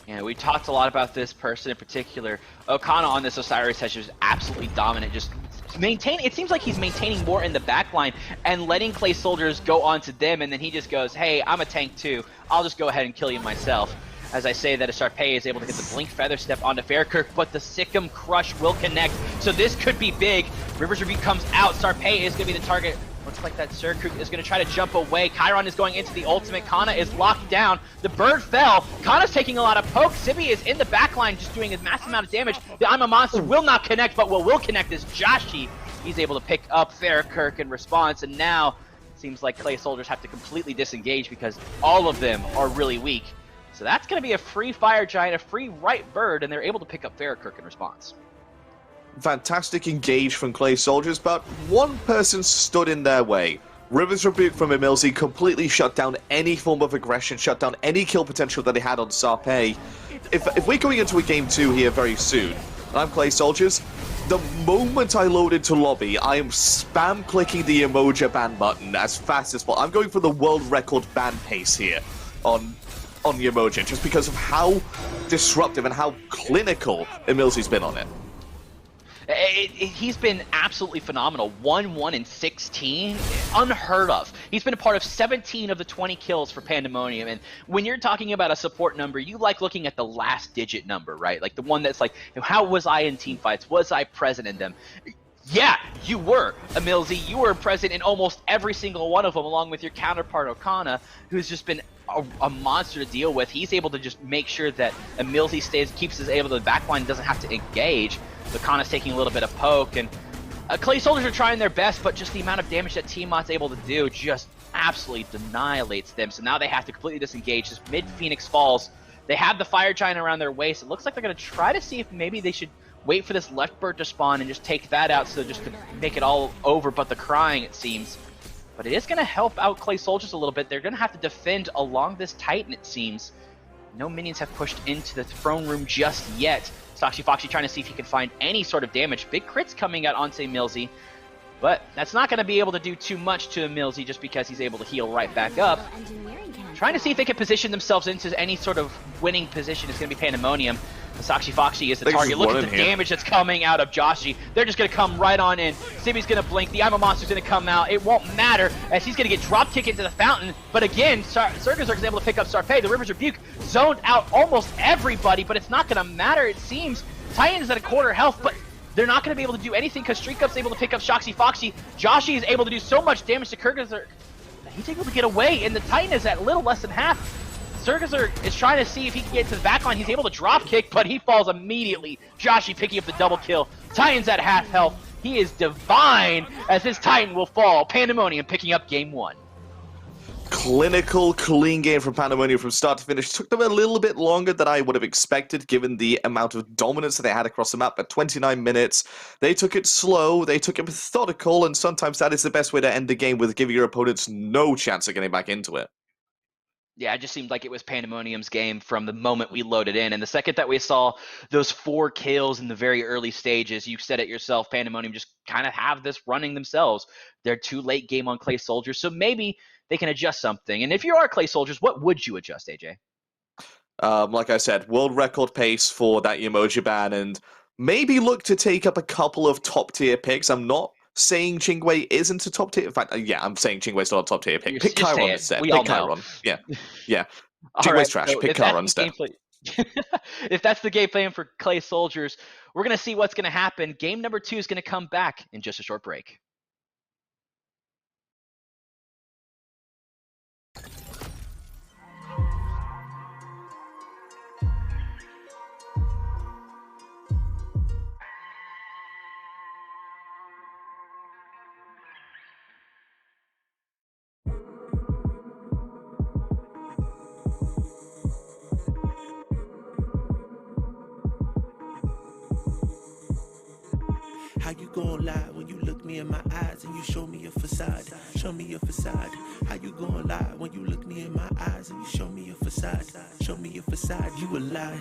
Yeah, we talked a lot about this person in particular. Okana on this Osiris has just absolutely dominant, just it seems like he's maintaining more in the back line and letting Clay Soldiers go onto them, and then he just goes, hey, I'm a tank too, I'll just go ahead and kill you myself. As I say that, Sarpei is able to get the Blink Feather Step onto Farrakirk, but the Sikkim Crush will connect, so this could be big. Rivers Rebuke comes out, Sarpei is going to be the target. Looks like that Zerg is going to try to jump away. Chiron is going into the ultimate. Kana is locked down. The bird fell. Kana's taking a lot of poke. Sibby is in the backline just doing a massive amount of damage. The I'm a Monster will not connect, but what will connect is Joshi. He's able to pick up Farrakirk in response, and now it seems like Clay Soldiers have to completely disengage because all of them are really weak. So that's going to be a free Fire Giant, a free right bird, and they're able to pick up Farrakirk in response. Fantastic engage from Clay Soldiers, but one person stood in their way. Rivers Rebuke from Emilzy completely shut down any form of aggression, shut down any kill potential that he had on Sarpei. If we're going into a game 2 here very soon, and I'm Clay Soldiers, The moment I load into lobby, I am spam clicking the emoji ban button as fast as possible. I'm going for the world record ban pace here on the emoji, just because of how disruptive and how clinical Emilzy's been on it. He's been absolutely phenomenal. 1-1-16, unheard of. He's been a part of 17 of the 20 kills for Pandemonium, and when you're talking about a support number, you like looking at the last digit number, right? Like the one that's like, how was I in team fights? Was I present in them? Yeah, you were, Emilzy. You were present in almost every single one of them, along with your counterpart, Okana, who's just been a monster to deal with. He's able to just make sure that Emilzy keeps us able to the backline and doesn't have to engage. Okana's taking a little bit of poke, and Clay Soldiers are trying their best, but just the amount of damage that Tiamat's able to do just absolutely annihilates them. So now they have to completely disengage. Just mid-Phoenix Falls, they have the Fire Giant around their waist. It looks like they're going to try to see if maybe they should wait for this left bird to spawn and just take that out, so just to make it all over, but the crying, it seems. But it is going to help out Clay Soldiers a little bit. They're going to have to defend along this Titan, it seems. No minions have pushed into the throne room just yet. Soxy Foxy trying to see if he can find any sort of damage. Big crits coming out onto Emilzy, but that's not going to be able to do too much to Emilzy just because he's able to heal right back up. Trying to see if they can position themselves into any sort of winning position is going to be Pandemonium. Soxy Foxy is the target. Look at the damage that's coming out of Joshi. They're just going to come right on in. Sibby's going to blink. The I'm a Monster's going to come out. It won't matter as he's going to get drop kicked into the fountain. But again, Surgazerg is able to pick up Sarpei. The River's Rebuke zoned out almost everybody, but it's not going to matter, it seems. Titan is at a quarter health, but they're not going to be able to do anything because Street Cup's able to pick up Soxy Foxy. Joshi is able to do so much damage to Surgazerg that he's able to get away, and the Titan is at little less than half. Surgazerg is trying to see if he can get to the backline. He's able to drop kick, but he falls immediately. Joshi picking up the double kill. Titan's at half health. He is divine as his Titan will fall. Pandemonium picking up game 1. Clinical, clean game from Pandemonium from start to finish. Took them a little bit longer than I would have expected, given the amount of dominance that they had across the map. At 29 minutes, they took it slow, they took it methodical, and sometimes that is the best way to end the game, with giving your opponents no chance of getting back into it. Yeah, it just seemed like it was Pandemonium's game from the moment we loaded in. And the second that we saw those 4 kills in the very early stages, you said it yourself, Pandemonium just kind of have this running themselves. They're too late game on Clay Soldiers, so maybe they can adjust something. And if you are Clay Soldiers, what would you adjust, AJ? Like I said, world record pace for that emoji ban, and maybe look to take up a couple of top-tier picks. I'm not saying Chingwei isn't a top tier. In fact, yeah, I'm saying Chingwei's not a top tier pick. Pick Chiron instead. Pick Chiron. Yeah. Chingwei's trash. Pick Chiron instead. If that's the game plan for Clay Soldiers, we're going to see what's going to happen. Game number 2 is going to come back in just a short break. How you gon' lie when you look me in my eyes and you show me a facade? Show me a facade. How you gon' lie when you look me in my eyes and you show me a facade? Show me a facade. You a lie.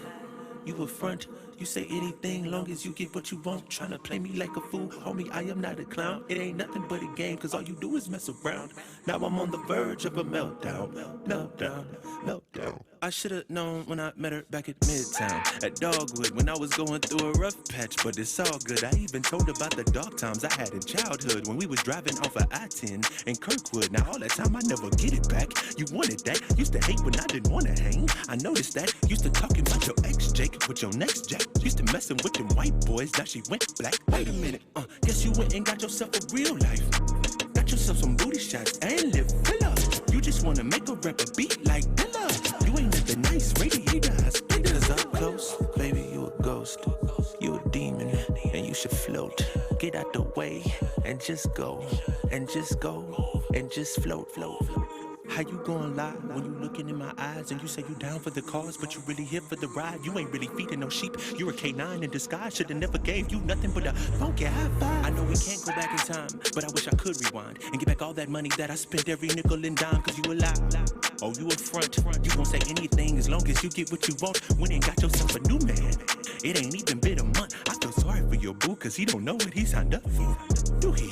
You a front. You say anything long as you get what you want. Tryna play me like a fool, homie, I am not a clown. It ain't nothing but a game, cause all you do is mess around. Now I'm on the verge of a meltdown. Meltdown. I should've known when I met her back at Midtown, at Dogwood, when I was going through a rough patch, but it's all good. I even told about the dark times I had in childhood, when we was driving off of I-10 in Kirkwood. Now all that time I never get it back. You wanted that, used to hate when I didn't wanna hang. I noticed that, used to talking about your ex Jake with your next Jack. Used to messing with them white boys, now she went black. Wait a minute, guess you went and got yourself a real life. Got yourself some booty shots and lip filler. You just wanna make a rapper beat like Dilla. You ain't nothing nice, radiator, I spit us up close. Baby, you a ghost, you a demon, and you should float. Get out the way and just go, and just go, and just float. How you gonna lie when you looking in my eyes and you say you down for the cause, but you really here for the ride? You ain't really feeding no sheep. You're a K9 in disguise. Should've never gave you nothing but a funky high five. I know we can't go back in time, but I wish I could rewind and get back all that money that I spent every nickel and dime. Cause you a lie. Oh, you a front. You won't say anything as long as you get what you want. Went and got yourself a new man. It ain't even been a month. I feel sorry for your boo, cause he don't know what he signed up for. Do he?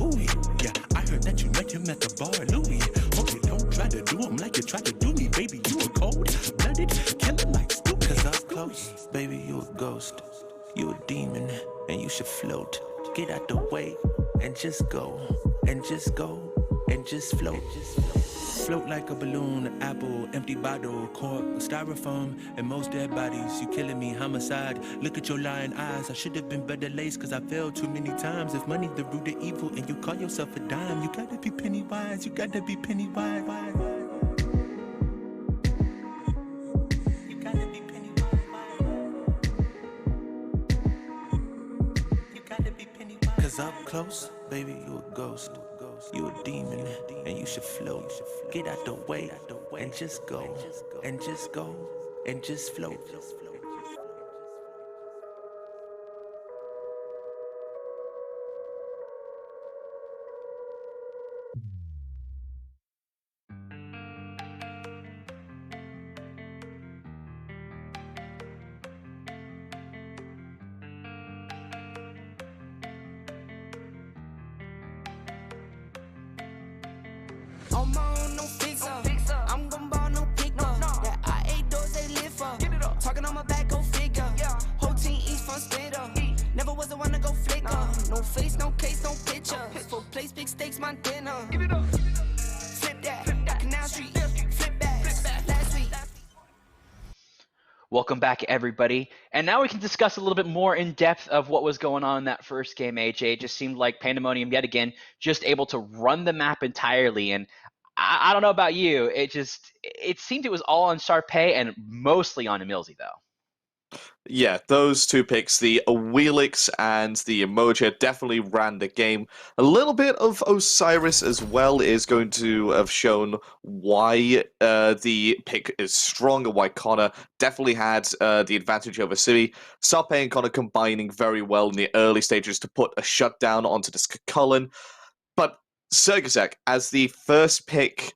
Ooh, yeah, I heard that you met him at the bar, Louis. Hope you don't try to do him like you tried to do me, baby. You a cold-blooded killer like Stu. Cause up close, baby, you a ghost. You a demon, and you should float. Get out the way, and just go, and just go, and just float. Float like a balloon, apple, empty bottle, cork, styrofoam, and most dead bodies. You killing me, homicide. Look at your lying eyes. I should have been better laced, cause I failed too many times. If money's the root of evil and you call yourself a dime, you gotta be penny wise, you gotta be penny wise. You gotta be penny wise. You gotta be penny wise. Cause up close, baby, you a ghost. You a demon, and you should float. Get out the way, and just go, and just go, and just float. On my own, no fixer. I'm gon' ball, no picker. That I ate those, they live for. Talking on my back, go figure. Whole team eats fun spitter. Never was the one to go flicker. No face, no case, no picture. Full place, big stakes, my dinner. Flip that, Canal Street. Flip back, last week. Welcome back, everybody. And now we can discuss a little bit more in depth of what was going on in that first game, AJ. It just seemed like Pandemonium, yet again, just able to run the map entirely. And I don't know about you. It seemed it was all on Sharpay and mostly on Emilzy, though. Yeah, those two picks, the Wheelix and the Emoja, definitely ran the game. A little bit of Osiris as well is going to have shown why the pick is strong and why Connor definitely had the advantage over Siri. Sharpay and Connor combining very well in the early stages to put a shutdown onto this Cullen. But Sergasek, as the first pick,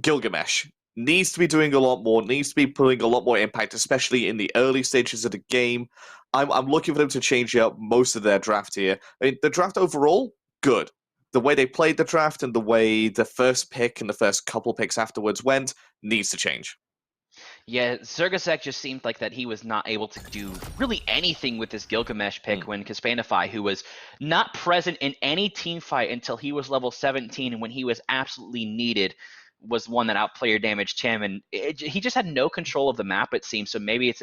Gilgamesh needs to be doing a lot more, needs to be putting a lot more impact, especially in the early stages of the game. I'm looking for them to change up most of their draft here. I mean, the draft overall, good. The way they played the draft and the way the first pick and the first couple picks afterwards went needs to change. Yeah, Zergasek just seemed like that he was not able to do really anything with this Gilgamesh pick when Kaspanify, who was not present in any team fight until he was level 17, and when he was absolutely needed, was one that outplayer damaged him, and he just had no control of the map, it seems. So maybe it's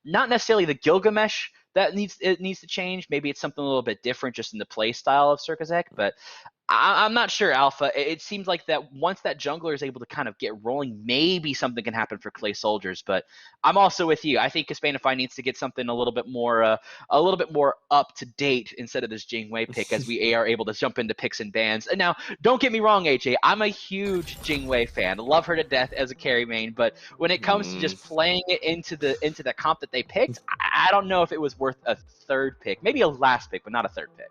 not necessarily the Gilgamesh that needs to change. Maybe it's something a little bit different just in the play style of Zergasek, but I'm not sure, Alpha. It seems like that once that jungler is able to kind of get rolling, maybe something can happen for Clay Soldiers. But I'm also with you. I think Kaspanify needs to get something a little bit more up to date instead of this Jingwei pick, as we are able to jump into picks and bans. And now, don't get me wrong, AJ. I'm a huge Jingwei fan. Love her to death as a carry main. But when it comes to just playing it into the comp that they picked, I don't know if it was worth a third pick. Maybe a last pick, but not a third pick.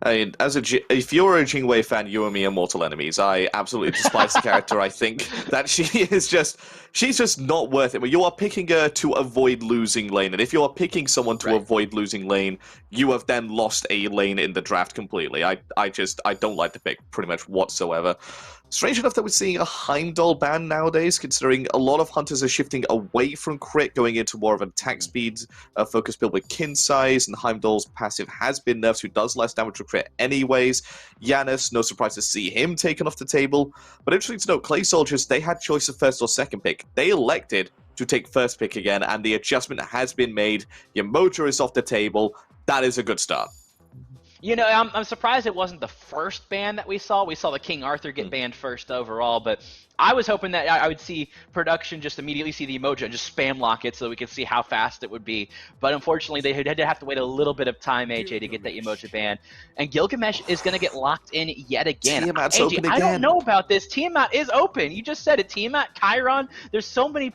I mean, if you're a Jingwei fan, you and me are mortal enemies. I absolutely despise the character. I think that she's just not worth it. But you are picking her to avoid losing lane, and if you are picking someone to avoid losing lane, you have then lost a lane in the draft completely. I don't like the pick pretty much whatsoever. Strange enough that we're seeing a Heimdall ban nowadays, considering a lot of hunters are shifting away from crit, going into more of an attack speed focus build with kin size, and Heimdall's passive has been nerfed, who does less damage to crit anyways. Janus, no surprise to see him taken off the table. But interesting to note, Clay Soldiers, they had choice of first or second pick. They elected to take first pick again, and the adjustment has been made. Yamoja is off the table. That is a good start. You know, I'm surprised it wasn't the first ban that we saw. We saw the King Arthur get banned first overall, but I was hoping that I would see production just immediately see the emoji and just spam lock it so we could see how fast it would be. But unfortunately, they had to have to wait a little bit of time, AJ, to get that emoji ban. And Gilgamesh is going to get locked in yet again. Tiamat's AJ, open again. I don't know about this. Tiamat is open. You just said it. Tiamat, Chiron. There's so many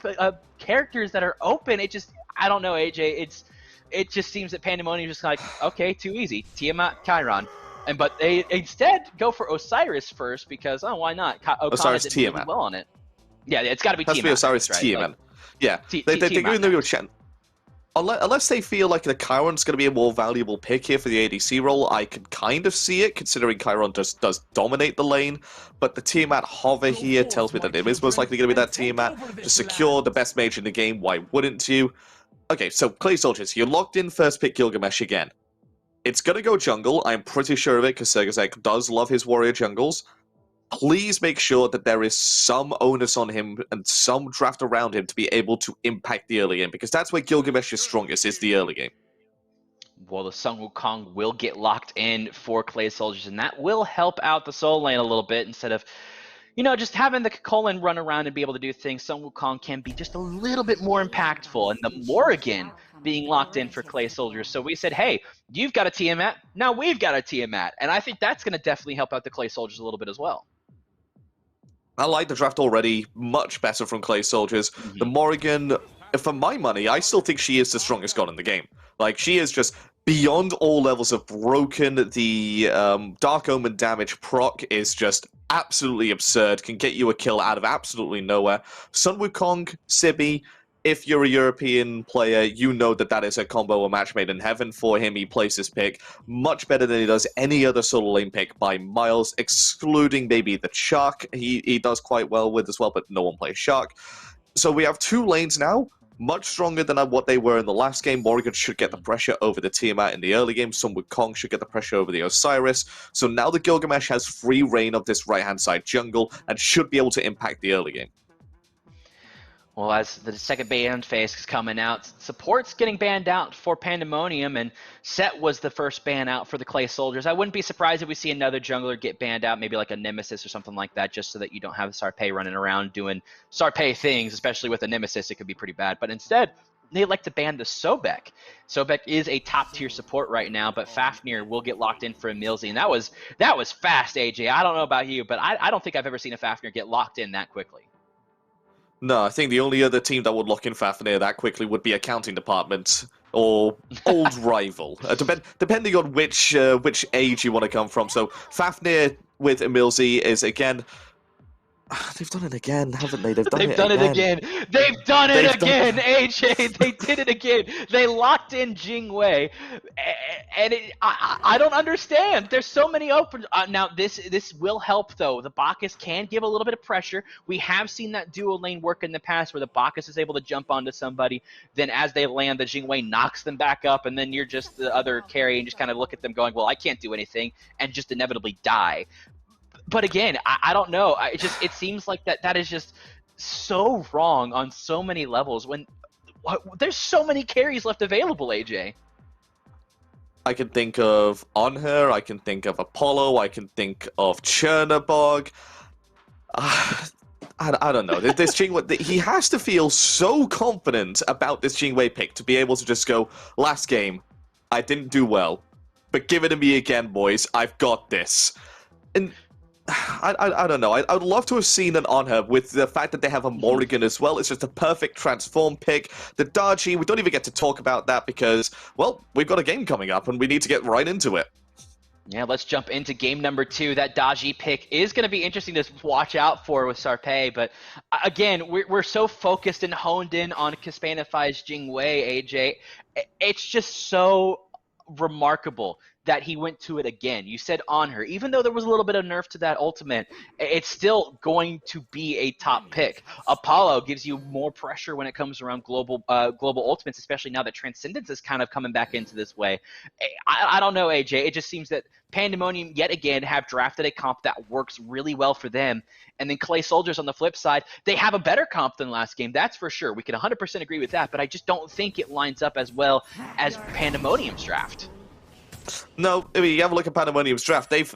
characters that are open. I don't know, AJ. It just seems that Pandemonium is just like, okay, too easy. Tiamat, Chiron. But they instead go for Osiris first because, why not? Osiris did Tiamat. really well on it. Yeah, it's got to be Has Tiamat. to be Osiris right? Tiamat. Like, yeah. They're going to go chat. unless they feel like the Chiron's going to be a more valuable pick here for the ADC role, I can kind of see it, considering Chiron just does dominate the lane. But the Tiamat hover here tells me that it is most likely going to be that Tiamat. To secure the best mage in the game, why wouldn't you? Okay, so Clay Soldiers, you're locked in first pick Gilgamesh again. It's going to go jungle, I'm pretty sure of it, because Sergazek does love his warrior jungles. Please make sure that there is some onus on him and some draft around him to be able to impact the early game, because that's where Gilgamesh is strongest, is the early game. Well, the Sun Wukong will get locked in for Clay Soldiers, and that will help out the Soul Lane a little bit instead of, just having the Colin run around and be able to do things. Sun Wukong can be just a little bit more impactful, and the Morrigan being locked in for Clay Soldiers. So we said, hey, you've got a Tiamat, now we've got a Tiamat, and I think that's going to definitely help out the Clay Soldiers a little bit as well. I like the draft already, much better from Clay Soldiers. The Morrigan, for my money, I still think she is the strongest god in the game. Like, she is just beyond all levels of broken. The Dark Omen damage proc is just absolutely absurd, can get you a kill out of absolutely nowhere. Sun Wukong, Sibi, if you're a European player, you know that that is a combo, a match made in heaven for him. He plays his pick much better than he does any other solo lane pick by miles, excluding maybe the Shark. He does quite well with as well, but no one plays Shark. So we have two lanes now, much stronger than what they were in the last game. Morrigan should get the pressure over the Tiamat in the early game. Sun Wukong should get the pressure over the Osiris. So now the Gilgamesh has free reign of this right-hand side jungle and should be able to impact the early game. Well, as the second ban phase is coming out, support's getting banned out for Pandemonium, and Set was the first ban out for the Clay Soldiers. I wouldn't be surprised if we see another jungler get banned out, maybe like a Nemesis or something like that, just so that you don't have Sarpei running around doing Sarpei things, especially with a Nemesis. It could be pretty bad. But instead, they like to ban the Sobek. Sobek is a top-tier support right now, but Fafnir will get locked in for a Milzy, and that was fast, AJ. I don't know about you, but I don't think I've ever seen a Fafnir get locked in that quickly. No, I think the only other team that would lock in Fafnir that quickly would be Accounting Department or Old Rival, depending on which age you want to come from. So Fafnir with Emilzy is, again, they've done it again, haven't they? They've done it again. They've done it again, AJ. They did it again. They locked in Jingwei, and I don't understand. There's so many open. Now this will help though. The Bacchus can give a little bit of pressure. We have seen that dual lane work in the past, where the Bacchus is able to jump onto somebody. Then as they land, the Jingwei knocks them back up, and then you're just the other carry and just kind of look at them going, well, I can't do anything, and just inevitably die. But again, I don't know. It seems like that is just so wrong on so many levels when there's so many carries left available, AJ. I can think of Onher, I can think of Apollo, I can think of Chernobog. I don't know. This Jingwei, he has to feel so confident about this Jingwei pick to be able to just go, last game, I didn't do well, but give it to me again, boys. I've got this. And I don't know. I would love to have seen an on her with the fact that they have a Morrigan as well. It's just a perfect transform pick. The Daji, we don't even get to talk about that because, well, we've got a game coming up and we need to get right into it. Yeah, let's jump into game number 2. That Daji pick is going to be interesting to watch out for with Sarpei, but again, we're so focused and honed in on Kispanify's Jingwei, AJ. It's just so remarkable that he went to it again. You said on her, even though there was a little bit of nerf to that ultimate, it's still going to be a top pick. Apollo gives you more pressure when it comes around global ultimates, especially now that Transcendence is kind of coming back into this way. I don't know, AJ. It just seems that Pandemonium yet again have drafted a comp that works really well for them. And then Clay Soldiers on the flip side, they have a better comp than last game. That's for sure. We can 100% agree with that, but I just don't think it lines up as well as Pandemonium's draft. No, I mean, you have a look at Pandemonium's draft. They've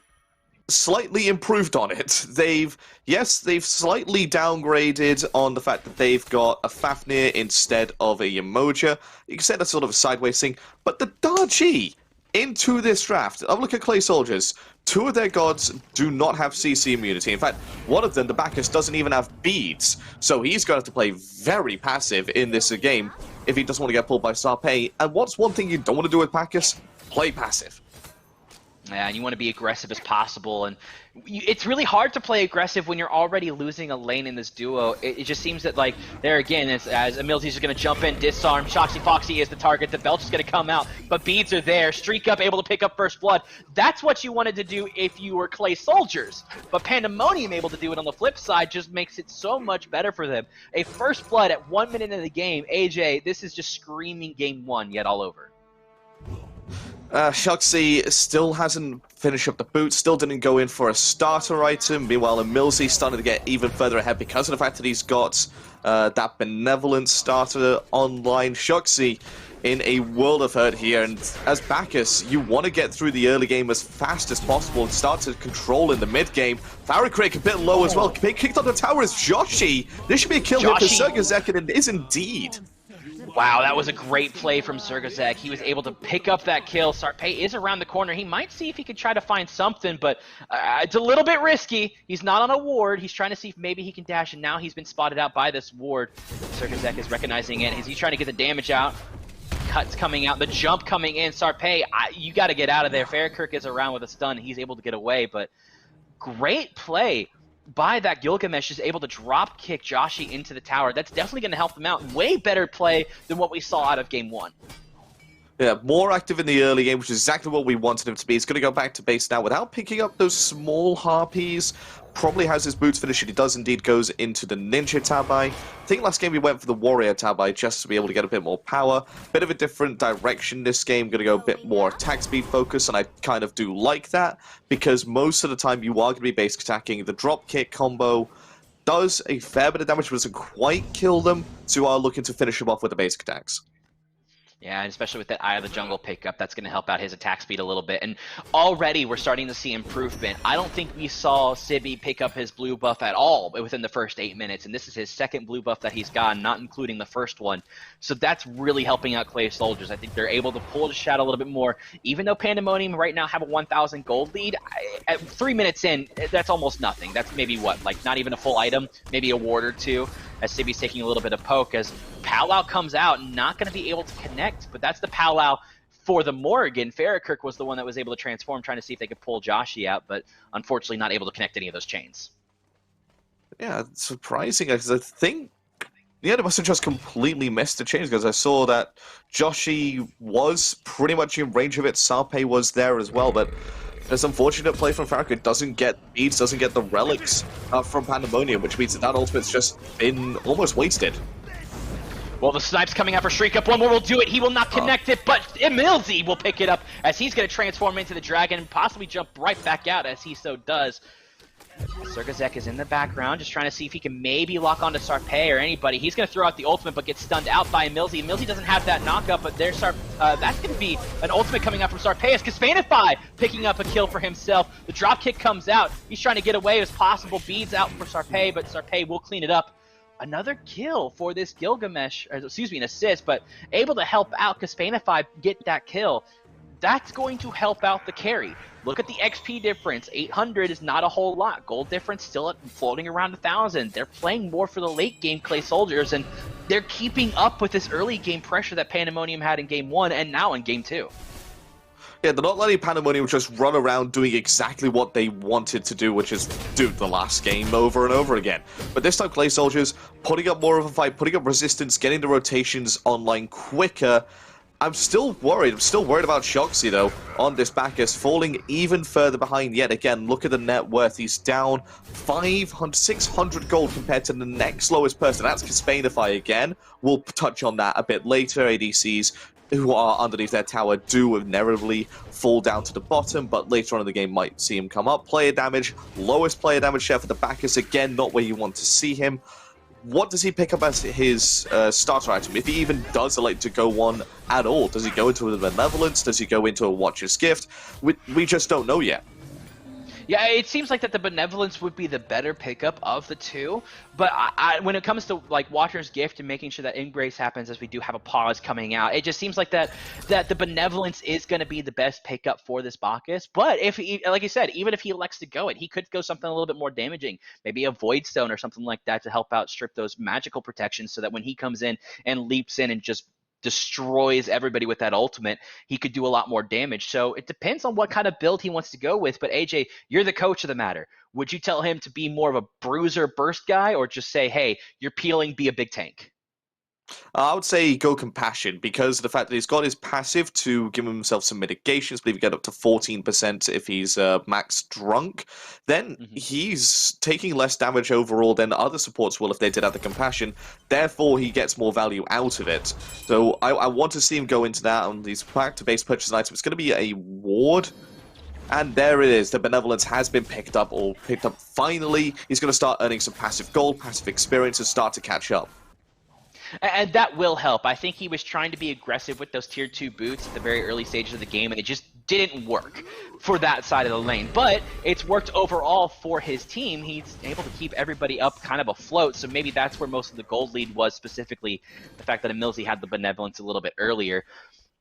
slightly improved on it. They've slightly downgraded on the fact that they've got a Fafnir instead of a Yemoja. You can say that's sort of a sideways thing, but the Daji into this draft. Have a look at Clay Soldiers. 2 of their gods do not have CC immunity. In fact, one of them, the Bacchus, doesn't even have beads. So he's going to have to play very passive in this game if he doesn't want to get pulled by Sarpei. And what's one thing you don't want to do with Bacchus? Play passive. Yeah, and you want to be aggressive as possible, and it's really hard to play aggressive when you're already losing a lane in this duo. It just seems that, like, there again, as Emilzi's is going to jump in, disarm, Shoxy Foxy is the target, the Belch is going to come out, but beads are there, Streak Up able to pick up first blood. That's what you wanted to do if you were Clay Soldiers, but Pandemonium able to do it on the flip side just makes it so much better for them. A first blood at 1 minute in the game, AJ, this is just screaming game one yet all over. Shoxy still hasn't finished up the boot, still didn't go in for a starter item. Meanwhile, Emilzi starting to get even further ahead because of the fact that he's got that benevolent starter online. Shoxy in a world of hurt here, and as Bacchus, you want to get through the early game as fast as possible and start to control in the mid game. Farrakrik a bit low as well. Being kicked on the tower is Joshi. This should be a kill here for Zergazek, and it is indeed. Wow, that was a great play from Zergazek. He was able to pick up that kill. Sarpei is around the corner. He might see if he could try to find something, but it's a little bit risky. He's not on a ward. He's trying to see if maybe he can dash, and now he's been spotted out by this ward. Zergazek is recognizing it. He's trying to get the damage out. Cuts coming out, the jump coming in. Sarpei, you got to get out of there. Farrakirk is around with a stun. He's able to get away, but great play by that Gilgamesh, is able to drop kick Joshi into the tower. That's definitely going to help them out. Way better play than what we saw out of game one. Yeah, more active in the early game, which is exactly what we wanted him to be. He's going to go back to base now without picking up those small harpies. Probably has his boots finished. He does indeed goes into the Ninja Tabai. I think last game we went for the Warrior Tabai just to be able to get a bit more power. Bit of a different direction this game. Going to go a bit more attack speed focus, and I kind of do like that because most of the time you are going to be base attacking. The drop kick combo does a fair bit of damage, but doesn't quite kill them, so you are looking to finish them off with the basic attacks. Yeah, and especially with that Eye of the Jungle pickup, that's going to help out his attack speed a little bit. And already we're starting to see improvement. I don't think we saw Sibby pick up his blue buff at all within the first 8 minutes, and this is his second blue buff that he's gotten, not including the first one. So that's really helping out Clay Soldiers. I think they're able to pull the shot a little bit more. Even though Pandemonium right now have a 1,000 gold lead, at 3 minutes in, that's almost nothing. That's maybe what, like not even a full item, maybe a ward or two, as Sibby's taking a little bit of poke, as Powwow comes out, not going to be able to connect, but that's the Powwow for the Morrigan. Farrakirk was the one that was able to transform, trying to see if they could pull Joshi out, but unfortunately not able to connect any of those chains. Yeah, it's surprising, because I think they must have just completely missed the chains, because I saw that Joshi was pretty much in range of it, Sarpei was there as well, but it's unfortunate play from Farrakirk. Doesn't get beads, doesn't get the relics from Pandemonium, which means that ultimate's just been almost wasted. Well, the snipe's coming out for Shriek Up. One more will do it. He will not connect it, but Emilzi will pick it up as he's going to transform into the dragon and possibly jump right back out as he so does. Zergazek is in the background, just trying to see if he can maybe lock onto Sarpei or anybody. He's going to throw out the ultimate, but gets stunned out by Emilzi. Emilzi doesn't have that knockup, but there's that's going to be an ultimate coming out from Sarpei as Kaspanify picking up a kill for himself. The drop kick comes out. He's trying to get away as possible. Beads out for Sarpei, but Sarpei will clean it up. Another kill for this Gilgamesh, or excuse me, an assist, but able to help out Kaspanify get that kill. That's going to help out the carry. Look at the XP difference. 800 is not a whole lot. Gold difference still floating around 1,000. They're playing more for the late game Clay Soldiers, and they're keeping up with this early game pressure that Pandemonium had in game 1 and now in game 2. Yeah, they're not letting Pandemonium just run around doing exactly what they wanted to do, which is do the last game over and over again. But this time, Clay Soldiers putting up more of a fight, putting up resistance, getting the rotations online quicker. I'm still worried. I'm still worried about Shoxy, though, on this Bacchus, falling even further behind yet again. Look at the net worth. He's down 600 gold compared to the next lowest person. That's Kaspanify again. We'll touch on that a bit later. ADCs who are underneath their tower do inevitably fall down to the bottom, but later on in the game might see him come up. Player damage, lowest player damage share for the Bacchus. Again, not where you want to see him. What does he pick up as his starter item? If he even does elect to go one at all, does he go into the Benevolence? Does he go into a Watcher's Gift? We just don't know yet. Yeah, it seems like that the Benevolence would be the better pickup of the two, but when it comes to like Watcher's Gift and making sure that Ingrace happens as we do have a pause coming out, it just seems like that the Benevolence is going to be the best pickup for this Bacchus. But if he, like you said, even if he elects to go it, he could go something a little bit more damaging, maybe a Void Stone or something like that to help out strip those magical protections, so that when he comes in and leaps in and just destroys everybody with that ultimate, he could do a lot more damage. So it depends on what kind of build he wants to go with. But AJ, you're the coach of the matter. Would you tell him to be more of a bruiser burst guy, or just say, hey, you're peeling, be a big tank? I would say go Compassion, because of the fact that he's got his passive to give himself some mitigations. I believe he get up to 14% if he's max drunk. Then he's taking less damage overall than other supports will if they did have the Compassion. Therefore, he gets more value out of it. So I want to see him go into that on these back-to-base purchase items. It's going to be a ward. And there it is. The Benevolence has been picked up finally. He's going to start earning some passive gold, passive experience, and start to catch up. And that will help. I think he was trying to be aggressive with those tier 2 boots at the very early stages of the game, and it just didn't work for that side of the lane. But it's worked overall for his team. He's able to keep everybody up kind of afloat, so maybe that's where most of the gold lead was, specifically the fact that Emilzy had the Benevolence a little bit earlier.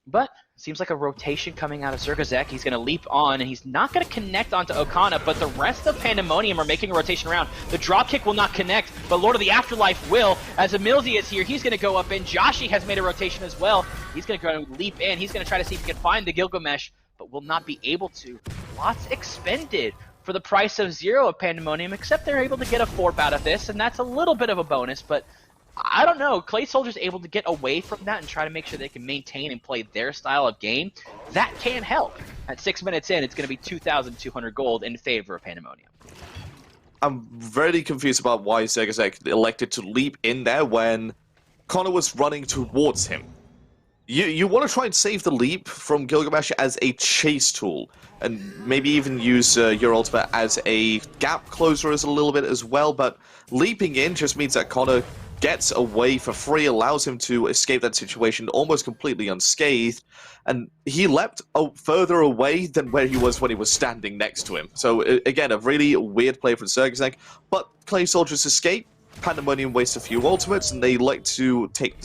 But seems like a rotation coming out of Zergazek. He's going to leap on, and he's not going to connect onto Okana, but the rest of Pandemonium are making a rotation around. The drop kick will not connect, but Lord of the Afterlife will. As Emilzy is here, he's going to go up in. Joshi has made a rotation as well. He's going to go and leap in. He's going to try to see if he can find the Gilgamesh, but will not be able to. Lots expended for the price of 0 of Pandemonium, except they're able to get a 4 out of this, and that's a little bit of a bonus, but I don't know. Clay Soldier's able to get away from that and try to make sure they can maintain and play their style of game. That can help. At 6 minutes in, it's going to be 2,200 gold in favor of Pandemonium. I'm very confused about why Zergazek elected to leap in there when Connor was running towards him. You want to try and save the leap from Gilgamesh as a chase tool, and maybe even use your ultimate as a gap closer as a little bit as well, but leaping in just means that Connor gets away for free, allows him to escape that situation almost completely unscathed, and he leapt further away than where he was when he was standing next to him. So again, a really weird play from Zergazek, but Clay Soldiers escape. Pandemonium wastes a few ultimates, and they like to take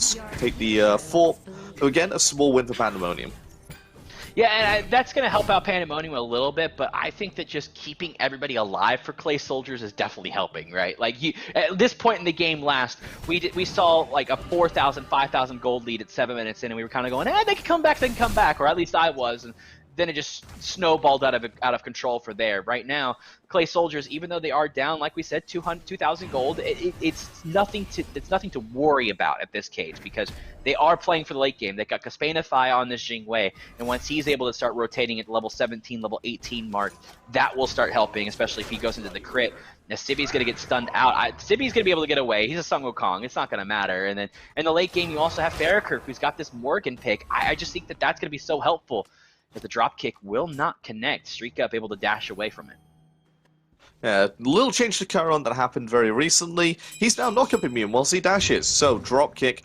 the fort. So again, a small win for Pandemonium. Yeah, and that's going to help out Pandemonium a little bit, but I think that just keeping everybody alive for Clay Soldiers is definitely helping, right? Like, at this point in the game last, we saw like a 4,000, 5,000 gold lead at 7 minutes in, and we were kind of going, they can come back, or at least I was, and then it just snowballed out of control for there. Right now, Clay Soldiers, even though they are down, like we said, 2,000 gold, it's nothing to worry about at this case, because they are playing for the late game. They got Caspanify on this Jingwei, and once he's able to start rotating at level 17, level 18 mark, that will start helping, especially if he goes into the crit. Now, Sibi's going to get stunned out. Sibi's going to be able to get away. He's a Sun Wukong. It's not going to matter. And then in the late game, you also have Farrakirk, who's got this Morgan pick. I just think that that's going to be so helpful. But the drop kick will not connect. Streak Up able to dash away from it. Yeah, little change to Charon that happened very recently. He's now knock-up immune whilst he dashes. So drop kick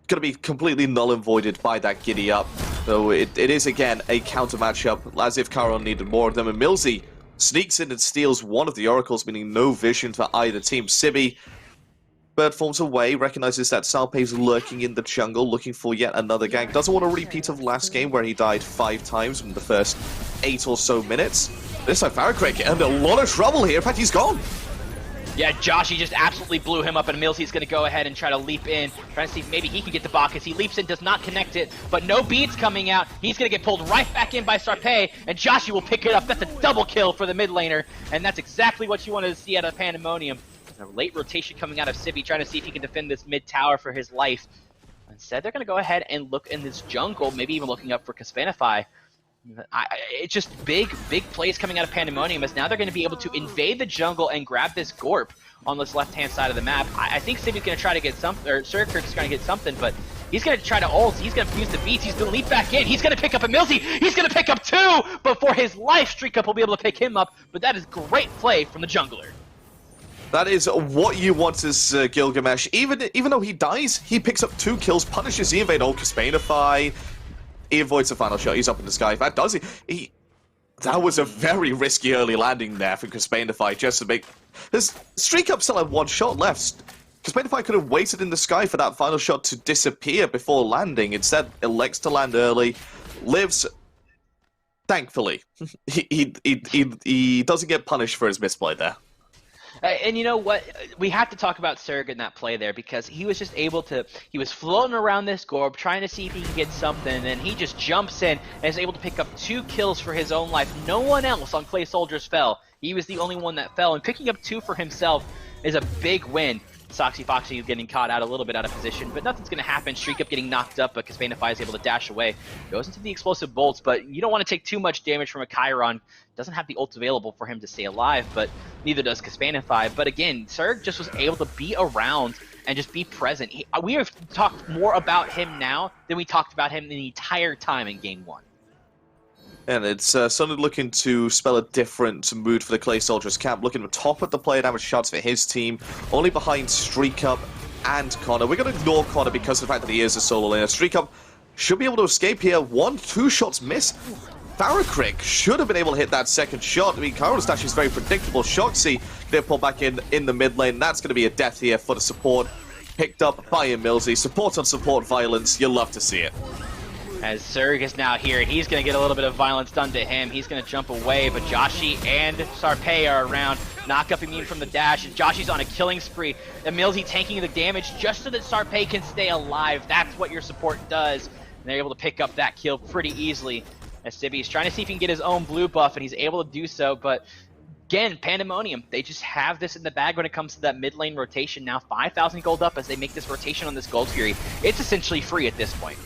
going to be completely null and voided by that giddy up. So it is again a counter matchup, as if Charon needed more of them. And Milzy sneaks in and steals one of the oracles, meaning no vision for either team. Sibi Bird forms away, recognizes that Salpe's lurking in the jungle, looking for yet another gank. Doesn't want a repeat of last game where he died 5 times in the first 8 or so minutes. This time Farrakirk in a lot of trouble here. In fact, he's gone. Yeah, Joshi just absolutely blew him up, and Milzy's going to go ahead and try to leap in, trying to see if maybe he can get the Bacchus. He leaps in, does not connect it, but no beads coming out. He's going to get pulled right back in by Sarpe, and Joshi will pick it up. That's a double kill for the mid laner, and that's exactly what you wanted to see out of Pandemonium. A late rotation coming out of Sibi, trying to see if he can defend this mid tower for his life. Instead, they're going to go ahead and look in this jungle, maybe even looking up for Caspanify. It's just big plays coming out of Pandemonium, as now they're going to be able to invade the jungle and grab this Gorp on this left-hand side of the map. I think Sibi's going to try to get something, or Surkirk's going to get something, but he's going to try to ult. He's going to use the beats. He's going to leap back in. He's going to pick up a Milzy. He's going to pick up 2, but for his life, Streak Up will be able to pick him up. But that is great play from the jungler. That is what you want as Gilgamesh. Even though he dies, he picks up 2 kills, punishes the invade. Caspanify. He avoids the final shot. He's up in the sky. If that does he that was a very risky early landing there for Caspanify, just to make... There's Streak Up still had 1 shot left. Caspanify could have waited in the sky for that final shot to disappear before landing. Instead, elects to land early, lives... Thankfully. He doesn't get punished for his misplay there. And you know what? We have to talk about Surg in that play there because he was just able to. He was floating around this Gorb trying to see if he can get something, and then he just jumps in and is able to pick up 2 kills for his own life. No one else on Clay Soldiers fell. He was the only one that fell, and picking up 2 for himself is a big win. Soxy Foxy getting caught out a little bit out of position, but nothing's going to happen. Streak Up getting knocked up, but Caspanify is able to dash away. Goes into the explosive bolts, but you don't want to take too much damage from a Chiron. Doesn't have the ult available for him to stay alive, but neither does Caspanify. But again, Surg just was able to be around and just be present. We have talked more about him now than we talked about him the entire time in Game 1. And it's certainly looking to spell a different mood for the Clay Soldiers camp. Looking at the top of the player damage shots for his team, only behind Streak Up and Connor. We're going to ignore Connor because of the fact that he is a solo laner. Streak Up should be able to escape here. 1-2 shots miss. Farrakrick should have been able to hit that second shot. I mean, Chiron's dash is very predictable. Shoxy going to pull back in the mid lane. That's going to be a death here for the support. Picked up by a Millsy. Support on support violence. You'll love to see it. As Surg is now here, and he's going to get a little bit of violence done to him. He's going to jump away, but Joshi and Sarpei are around. Knock up immune from the dash, and Joshi's on a killing spree. And Millsy tanking the damage just so that Sarpei can stay alive. That's what your support does. And they're able to pick up that kill pretty easily. As Sibby is trying to see if he can get his own blue buff, and he's able to do so, but again, Pandemonium, they just have this in the bag when it comes to that mid lane rotation. Now 5,000 gold up as they make this rotation on this Gold Fury. It's essentially free at this point.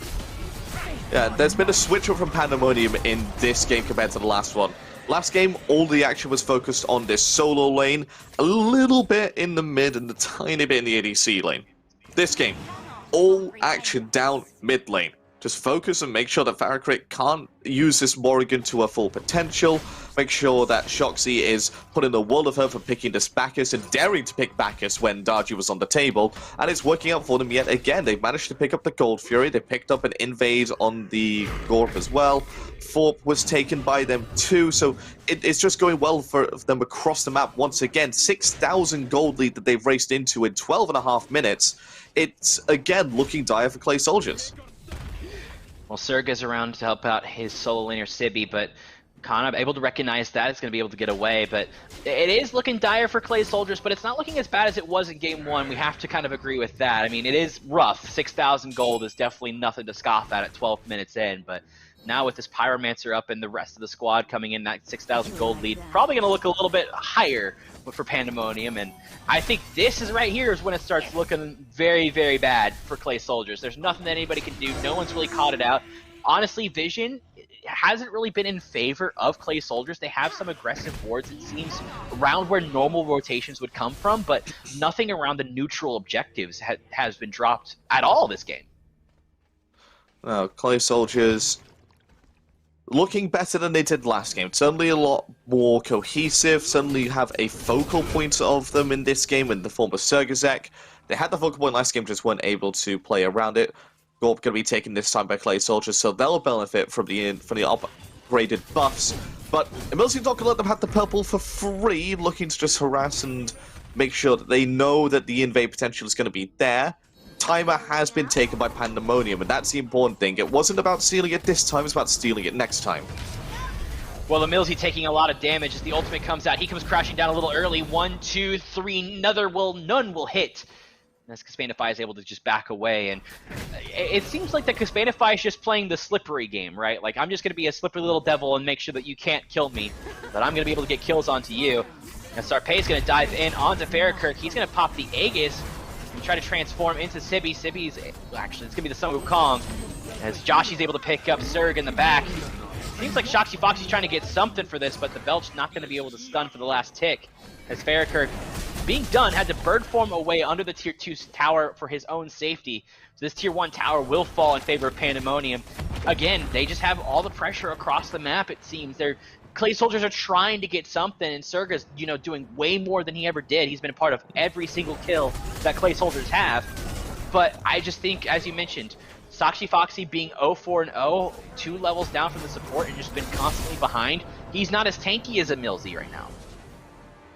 Yeah, there's been a switch up from Pandemonium in this game compared to the last one. Last game, all the action was focused on this solo lane, a little bit in the mid and a tiny bit in the ADC lane. This game, all action down mid lane. Just focus and make sure that Farrakrick can't use this Morrigan to her full potential. Make sure that Shoxy is putting the world of her for picking this Bacchus and daring to pick Bacchus when Darji was on the table. And it's working out for them yet again. They've managed to pick up the Gold Fury. They picked up an invade on the Gorp as well. Thorpe was taken by them too. So it's just going well for them across the map once again. 6,000 gold lead that they've raced into in 12.5 minutes. It's, again, looking dire for Clay Soldiers. Well, Surg is around to help out his solo laner Sibby, but Kana able to recognize that is going to be able to get away. But it is looking dire for Clay Soldiers, but it's not looking as bad as it was in Game 1. We have to kind of agree with that. I mean, it is rough. 6,000 gold is definitely nothing to scoff at 12 minutes in, but now with this Pyromancer up and the rest of the squad coming in, that 6,000 gold lead probably going to look a little bit higher for Pandemonium, and I think this is right here is when it starts looking very, very bad for Clay Soldiers. There's nothing that anybody can do. No one's really caught it out. Honestly, Vision hasn't really been in favor of Clay Soldiers. They have some aggressive wards, it seems, around where normal rotations would come from, but nothing around the neutral objectives has been dropped at all this game. Clay Soldiers looking better than they did last game. Certainly a lot more cohesive. Certainly have a focal point of them in this game in the form of Sergazek. They had the focal point last game, just weren't able to play around it. Gorp going to be taken this time by Clay Soldiers, so they'll benefit from the upgraded buffs. But Emilio's not going to let them have the purple for free, looking to just harass and make sure that they know that the invade potential is going to be there. Timer has been taken by Pandemonium, and that's the important thing. It wasn't about stealing it this time, it's about stealing it next time. Well, Emilzy taking a lot of damage as the ultimate comes out. He comes crashing down a little early. 1, 2, 3, none will hit. As Caspanify is able to just back away, and it seems like that Caspanify is just playing the slippery game, right? Like, I'm just going to be a slippery little devil and make sure that you can't kill me, but I'm going to be able to get kills onto you. And Sarpei is going to dive in onto Farrakirk. He's going to pop the Aegis and try to transform into Sibby. Sibby's, actually, it's going to be the Sun Wukong, as Joshi's able to pick up Surg in the back. Seems like Shoxy Foxy's trying to get something for this, but the Belch not going to be able to stun for the last tick, as Farrakirk, being done, had to bird form away under the tier 2 tower for his own safety. So this tier 1 tower will fall in favor of Pandemonium. Again, they just have all the pressure across the map, it seems. Clay Soldiers are trying to get something, and Surga's, doing way more than he ever did. He's been a part of every single kill that Clay Soldiers have. But I just think, as you mentioned, Soxy Foxy being 0-4-0, 2 levels down from the support and just been constantly behind, he's not as tanky as a Millsy right now.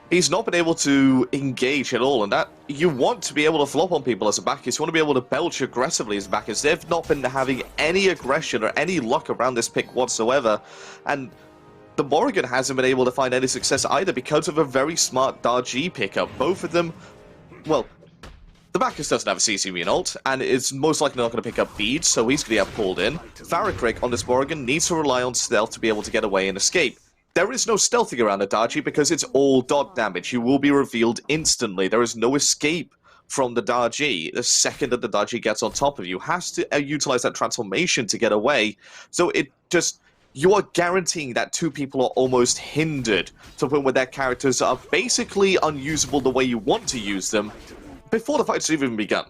He's not been able to engage at all, and that you want to be able to flop on people as a Bacchus. You want to be able to belch aggressively as a Bacchus. They've not been having any aggression or any luck around this pick whatsoever, and the Morrigan hasn't been able to find any success either because of a very smart Dargy pickup. Both of them, well, the Bacchus doesn't have a CC main ult, and is most likely not going to pick up beads, so he's going to get pulled in. Farrakrick on this Morrigan needs to rely on stealth to be able to get away and escape. There is no stealthing around the Dargy because it's all dot damage. You will be revealed instantly. There is no escape from the Dargy. The second that the Dargy gets on top of you, has to utilize that transformation to get away. So it just... You are guaranteeing that two people are almost hindered to the point where their characters are basically unusable the way you want to use them before the fight's even begun.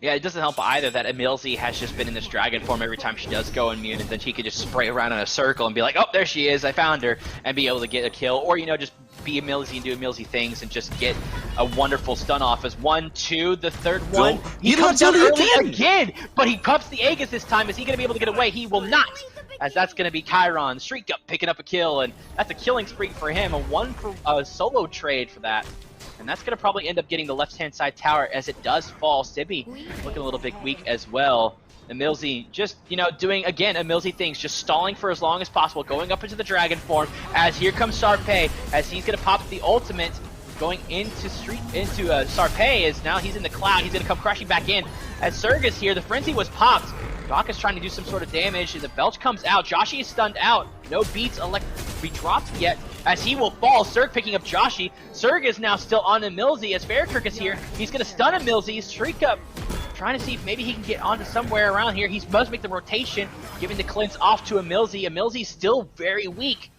Yeah, it doesn't help either that Emilzy has just been in this dragon form every time she does go immune, and then she could just spray around in a circle and be like, oh, there she is, I found her, and be able to get a kill, or, you know, just be Emilzy and do Emilzy things and just get a wonderful stun off as 1, 2, the third one. He comes down early again, but he pops the Aegis this time. Is he going to be able to get away? He will not, as that's going to be Chiron. Streak up, picking up a kill, and that's a killing spree for him, a 1 for a solo trade for that. And that's going to probably end up getting the left-hand side tower as it does fall. Sibby looking a little bit weak as well. Emilzy just, you know, doing, again, Emilzy things, just stalling for as long as possible, going up into the dragon form, as here comes Sarpé, as he's going to pop the ultimate, going into Sarpé, as now he's in the cloud, he's going to come crashing back in. As Serg is here, the frenzy was popped. Doc is trying to do some sort of damage, and the belch comes out. Joshi is stunned out. No beats be dropped yet, as he will fall. Serg picking up Joshi. Serg is now still on Emilzy, as Farrakrick is here. He's going to stun Emilzy. Streak up, trying to see if maybe he can get onto somewhere around here. He must make the rotation, giving the cleanse off to Emilzy. Emilzy's still very weak.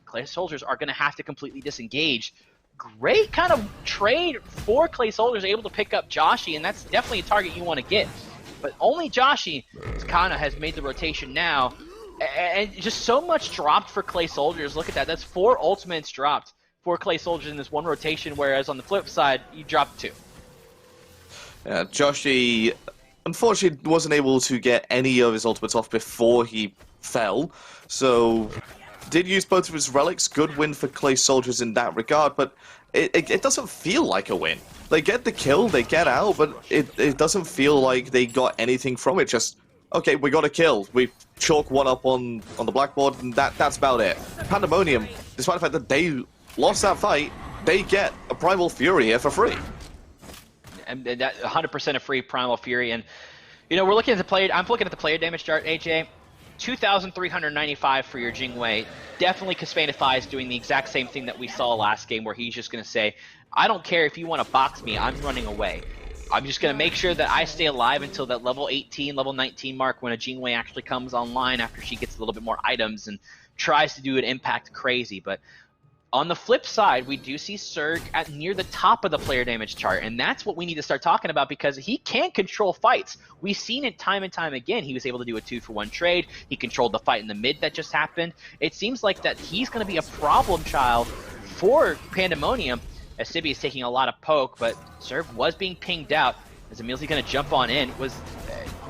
Clay Soldiers are going to have to completely disengage. Great kind of trade for Clay Soldiers, able to pick up Joshi, and that's definitely a target you want to get. But only Joshi kind of has made the rotation now. And just so much dropped for Clay Soldiers. Look at that. That's 4 ultimates dropped for Clay Soldiers in this one rotation, whereas on the flip side, you dropped 2. Yeah, Joshi unfortunately wasn't able to get any of his ultimates off before he fell. So did use both of his relics. Good win for Clay Soldiers in that regard, but it doesn't feel like a win. They get the kill, they get out, but it doesn't feel like they got anything from it. Just, okay, we got a kill. We chalk one up on the blackboard, and that's about it. Pandemonium, despite the fact that they lost that fight, they get a Primal Fury here for free. And that 100% a free Primal Fury. And, you know, we're looking at the player, I'm looking at the player damage chart, AJ. 2,395 for your Jingwei. Definitely Caspanify is doing the exact same thing that we saw last game, where he's just going to say, I don't care if you want to box me, I'm running away. I'm just going to make sure that I stay alive until that level 18, level 19 mark, when a Jingwei actually comes online after she gets a little bit more items and tries to do an impact crazy. But on the flip side, we do see Serg at near the top of the player damage chart, and that's what we need to start talking about, because he can control fights. We've seen it time and time again. He was able to do a 2-for-1 trade. He controlled the fight in the mid that just happened. It seems like that he's going to be a problem child for Pandemonium, as Sibby is taking a lot of poke, but Serg was being pinged out. As Emilzy going to jump on in,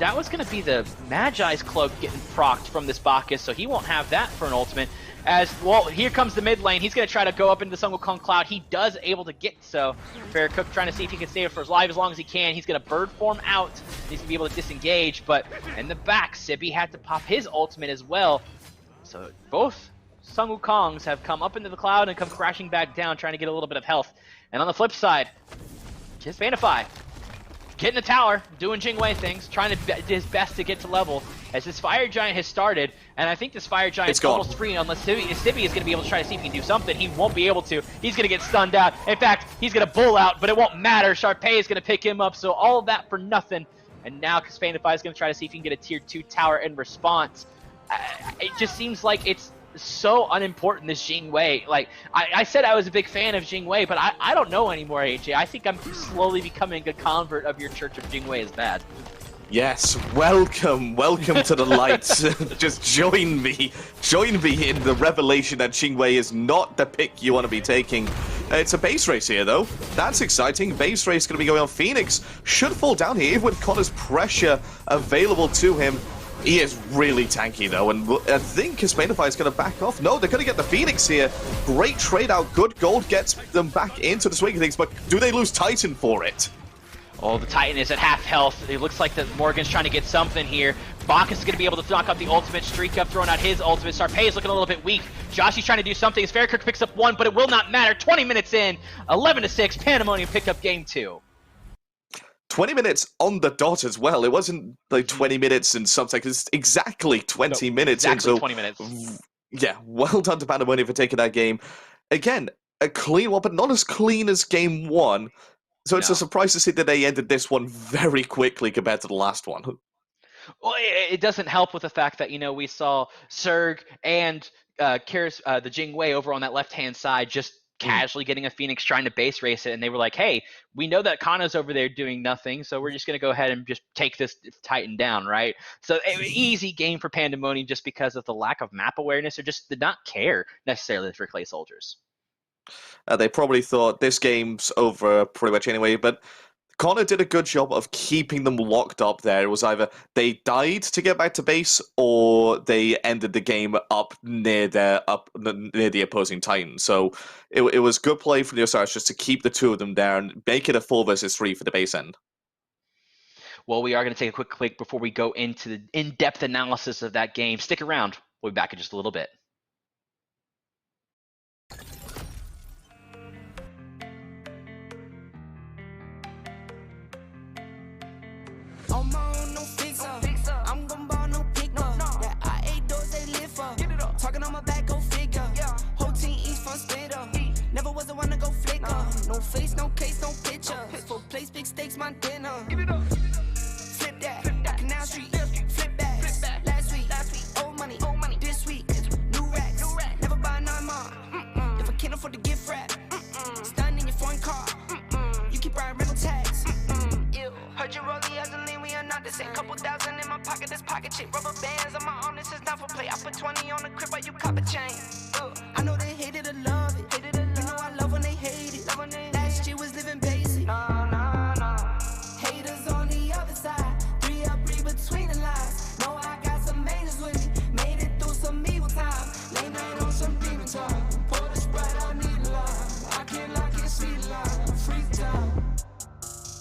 that was going to be the Magi's cloak getting procced from this Bacchus, so he won't have that for an ultimate. As, well, here comes the mid lane. He's going to try to go up into the Sun Wukong Cloud. He does able to get so. Farrakrick trying to see if he can save it for his life as long as he can. He's going to bird form out. He's going to be able to disengage, but in the back, Sibby had to pop his ultimate as well. So both Sun Wukongs have come up into the cloud and come crashing back down, trying to get a little bit of health. And on the flip side, just Vanify getting the tower, doing Jingwei things, trying to do his best to get to level, as this Fire Giant has started, and I think this Fire Giant's almost free unless Sibby is going to be able to try to see if he can do something. He won't be able to. He's going to get stunned out. In fact, he's going to bull out, but it won't matter. Sharpay is going to pick him up, so all of that for nothing. And now Caspanify is going to try to see if he can get a tier 2 tower in response. It just seems like it's so unimportant, this Jingwei. Like, I said I was a big fan of Jingwei, but I don't know anymore, AJ. I think I'm slowly becoming a convert of your Church of Jingwei is bad. Yes, welcome to the light. Just join me in the revelation that Jingwei is not the pick you want to be taking. It's a base race here, though. That's exciting. Base race going to be going on. Phoenix should fall down here, even with Connor's pressure available to him. He is really tanky, though, and I think Caspanify is going to back off. No, they're going to get the Phoenix here. Great trade out. Good gold gets them back into the swing of things, but do they lose Titan for it? Oh, the Titan is at half health. It looks like that Morgan's trying to get something here, Bacchus is going to be able to knock out the ultimate. Streak up, throwing out his ultimate. Sarpei is looking a little bit weak. Joshy's trying to do something. As Fairkirk picks up 1, but it will not matter. 20 minutes in, 11-6, Pandemonium picked up game 2. 20 minutes on the dot as well. It wasn't like 20 minutes and something. It's exactly 20 minutes. Exactly in, so, 20 minutes. Yeah, well done to Pandemonium for taking that game. Again, a clean one, but not as clean as game 1. So it's a surprise to see that they ended this one very quickly compared to the last one. Well, it doesn't help with the fact that, we saw Serg and the Jing Wei over on that left-hand side just casually getting a Phoenix trying to base race it, and they were like, hey, we know that Kana's over there doing nothing, so we're just going to go ahead and just take this Titan down, right? So easy game for Pandemonium just because of the lack of map awareness, or just did not care necessarily for Clay Soldiers. They probably thought this game's over pretty much anyway, but Connor did a good job of keeping them locked up there. It was either they died to get back to base, or they ended the game up near the opposing Titan. So it was good play from the Osiris just to keep the two of them down, make it a 4 versus 3 for the base end. Well, we are going to take a quick click before we go into the in-depth analysis of that game. Stick around. We'll be back in just a little bit. I'm on no fixer. I'm gon' ball no picker. That I ate those they live for. Talking on my back, go figure. Whole team eats fun spitter. Never was the one to go flicker. No face, no case, no picture. Full place, big stakes, my dinner. Flip that. Canal Street. Flip back. Last week. Old money. This week. New racks. Never buy 9 more. If I can't afford to gift wrap. Stunning in your foreign car. You keep buying rental tags. Heard you roll the as a lean, we are not the same. Couple thousand in my pocket, this pocket chip. Rubber bands on my arm, this is not for play. I put 20 on the crib, while you cop a chain. I know they hate it or love it. You know I love when they hate it. Last year was living basic. Haters on the other side. 3 up, read between the lines. Know I got some angels with me. Made it through some evil times. Late night on some demon time. Pour the Sprite, I need a line. I can't lock it, see the line. Freeze time.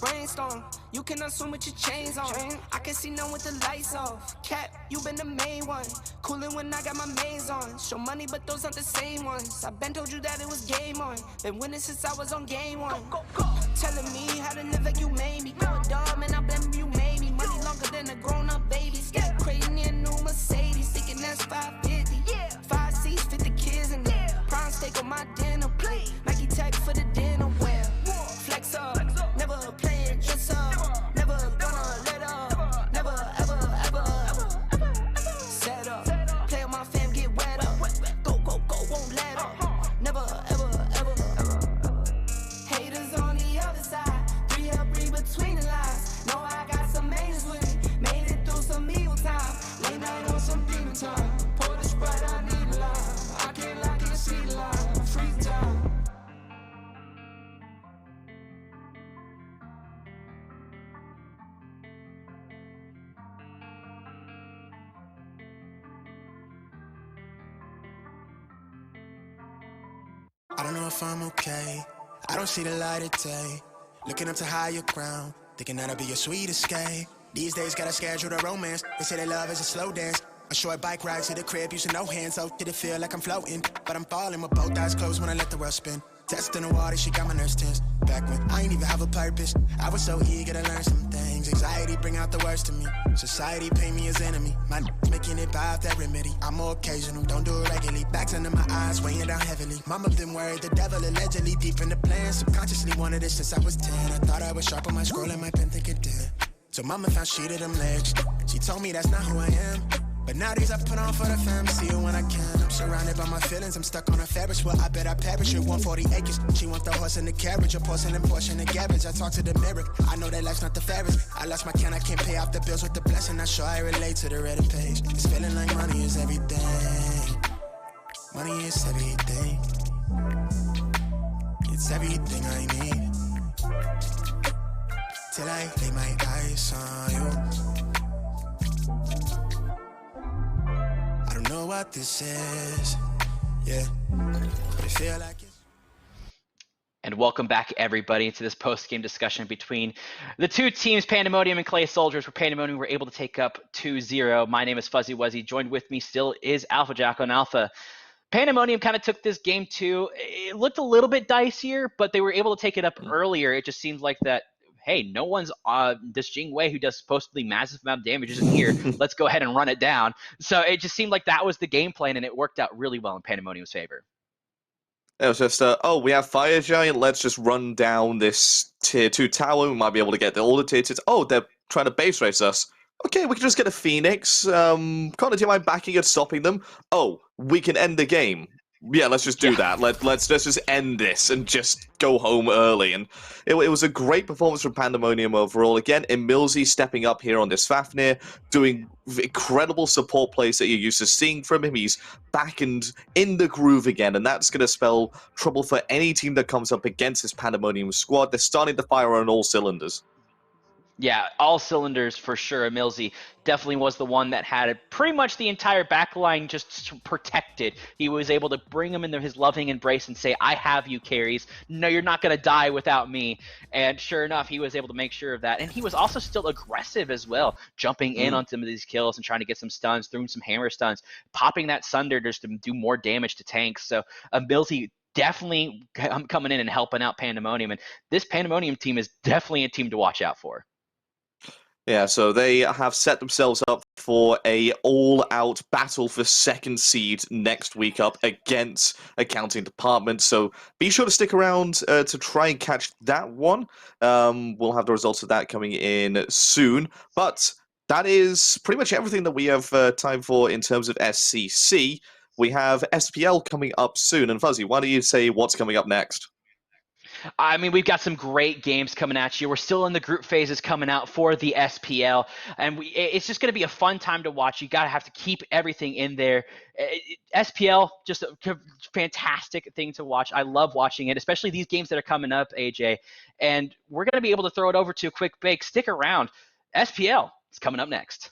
Brainstorm, you cannot swim with your chains on. I can see none with the lights off. Cap, you been the main one. Coolin' when I got my mains on. Show money, but those aren't the same ones. I been told you that it was game on. Been winning since I was on game 1. Go. Telling me how to live like you made me. Going dumb and I blame you made me. Money longer than a grown-up baby. Step crazy in a new Mercedes. Thinking that's 550. 5 seats, 50 kids in there. Prime steak on my dinner plate. Nike tag for the dinner wear. Flex up, never play it, dress up. Never gonna let up. Never, ever set up. Play with my fam, get wet up. Go, won't let up. Never, ever. Haters on the other side. 3 up, read between the lines. Know I got some angels with me. Made it through some evil time. Late night on some demon time. Pour the Sprite, I need a line. I can't lock it, see the line. Freeze time. I don't know if I'm okay. I don't see the light of day. Looking up to higher ground, thinking that'll be your sweet escape. These days gotta schedule the romance. They say that love is a slow dance. A short bike ride to the crib, using no hands. Oh, did it feel like I'm floating? But I'm falling with both eyes closed when I let the world spin. Testing the water, she got my nerves tense. Back when I ain't even have a purpose, I was so eager to learn some things. Anxiety bring out the worst in me. Society paint me as enemy. My making it by that remedy. I'm more occasional, don't do it regularly. Backs under my eyes, weighing down heavily. Mama been worried, the devil allegedly deep in the plan. Subconsciously wanted it since I was 10. I thought I was sharp on my scroll and my pen think it did. So mama found shit of them legs. She told me that's not who I am. But nowadays I put on for the fam, see you when I can. I'm surrounded by my feelings, I'm stuck on a Ferris wheel. I bet I perish with 140 acres. She want the horse and the carriage, a porcelain portion of garbage. I talk to the mirror, I know that life's not the fairest. I lost my can, I can't pay off the bills with the blessing. I'm sure I relate to the Reddit page. It's feeling like money is everything. Money is everything. It's everything I need. Till I lay my eyes on you. I don't know what this is, yeah, but I feel like it's... And welcome back, everybody, to this post-game discussion between the two teams, Pandemonium and Clay Soldiers, where Pandemonium were able to take up 2-0. My name is Fuzzy Wuzzy. Joined with me still is Alpha Jack on Alpha. Pandemonium kind of took this game too. It looked a little bit dicier, but they were able to take it up earlier. It just seems like that, hey, no one's this Jing Wei who does supposedly massive amount of damage isn't here. Let's go ahead and run it down. So it just seemed like that was the game plan, and it worked out really well in Pandemonium's favor. It was just, we have Fire Giant, let's just run down this tier 2 tower, we might be able to get all the tier 2s. Oh, they're trying to base race us. Okay, we can just get a Phoenix. Connor, do you mind backing and stopping them? Oh, we can end the game. Yeah, let's just do that. Let's just end this and just go home early. And it was a great performance from Pandemonium overall. Again, Emilzy stepping up here on this Fafnir, doing incredible support plays that you're used to seeing from him. He's back and in the groove again, and that's going to spell trouble for any team that comes up against this Pandemonium squad. They're starting to fire on all cylinders. Yeah, all cylinders for sure. Emilzy definitely was the one that had pretty much the entire backline just protected. He was able to bring him into his loving embrace and say, I have you, carries. No, you're not going to die without me. And sure enough, he was able to make sure of that. And he was also still aggressive as well, jumping in on some of these kills and trying to get some stuns, throwing some hammer stuns, popping that Sunder just to do more damage to tanks. So Emilzy definitely coming in and helping out Pandemonium. And this Pandemonium team is definitely a team to watch out for. Yeah, so they have set themselves up for a all-out battle for second seed next week up against Accounting Department. So be sure to stick around to try and catch that one. We'll have the results of that coming in soon. But that is pretty much everything that we have time for in terms of SCC. We have SPL coming up soon. And Fuzzy, why don't you say what's coming up next? I mean, we've got some great games coming at you. We're still in the group phases coming out for the SPL, and it's just going to be a fun time to watch. You got to have to keep everything in there. SPL, just a fantastic thing to watch. I love watching it, especially these games that are coming up, AJ. And we're going to be able to throw it over to a quick break. Stick around. SPL is coming up next.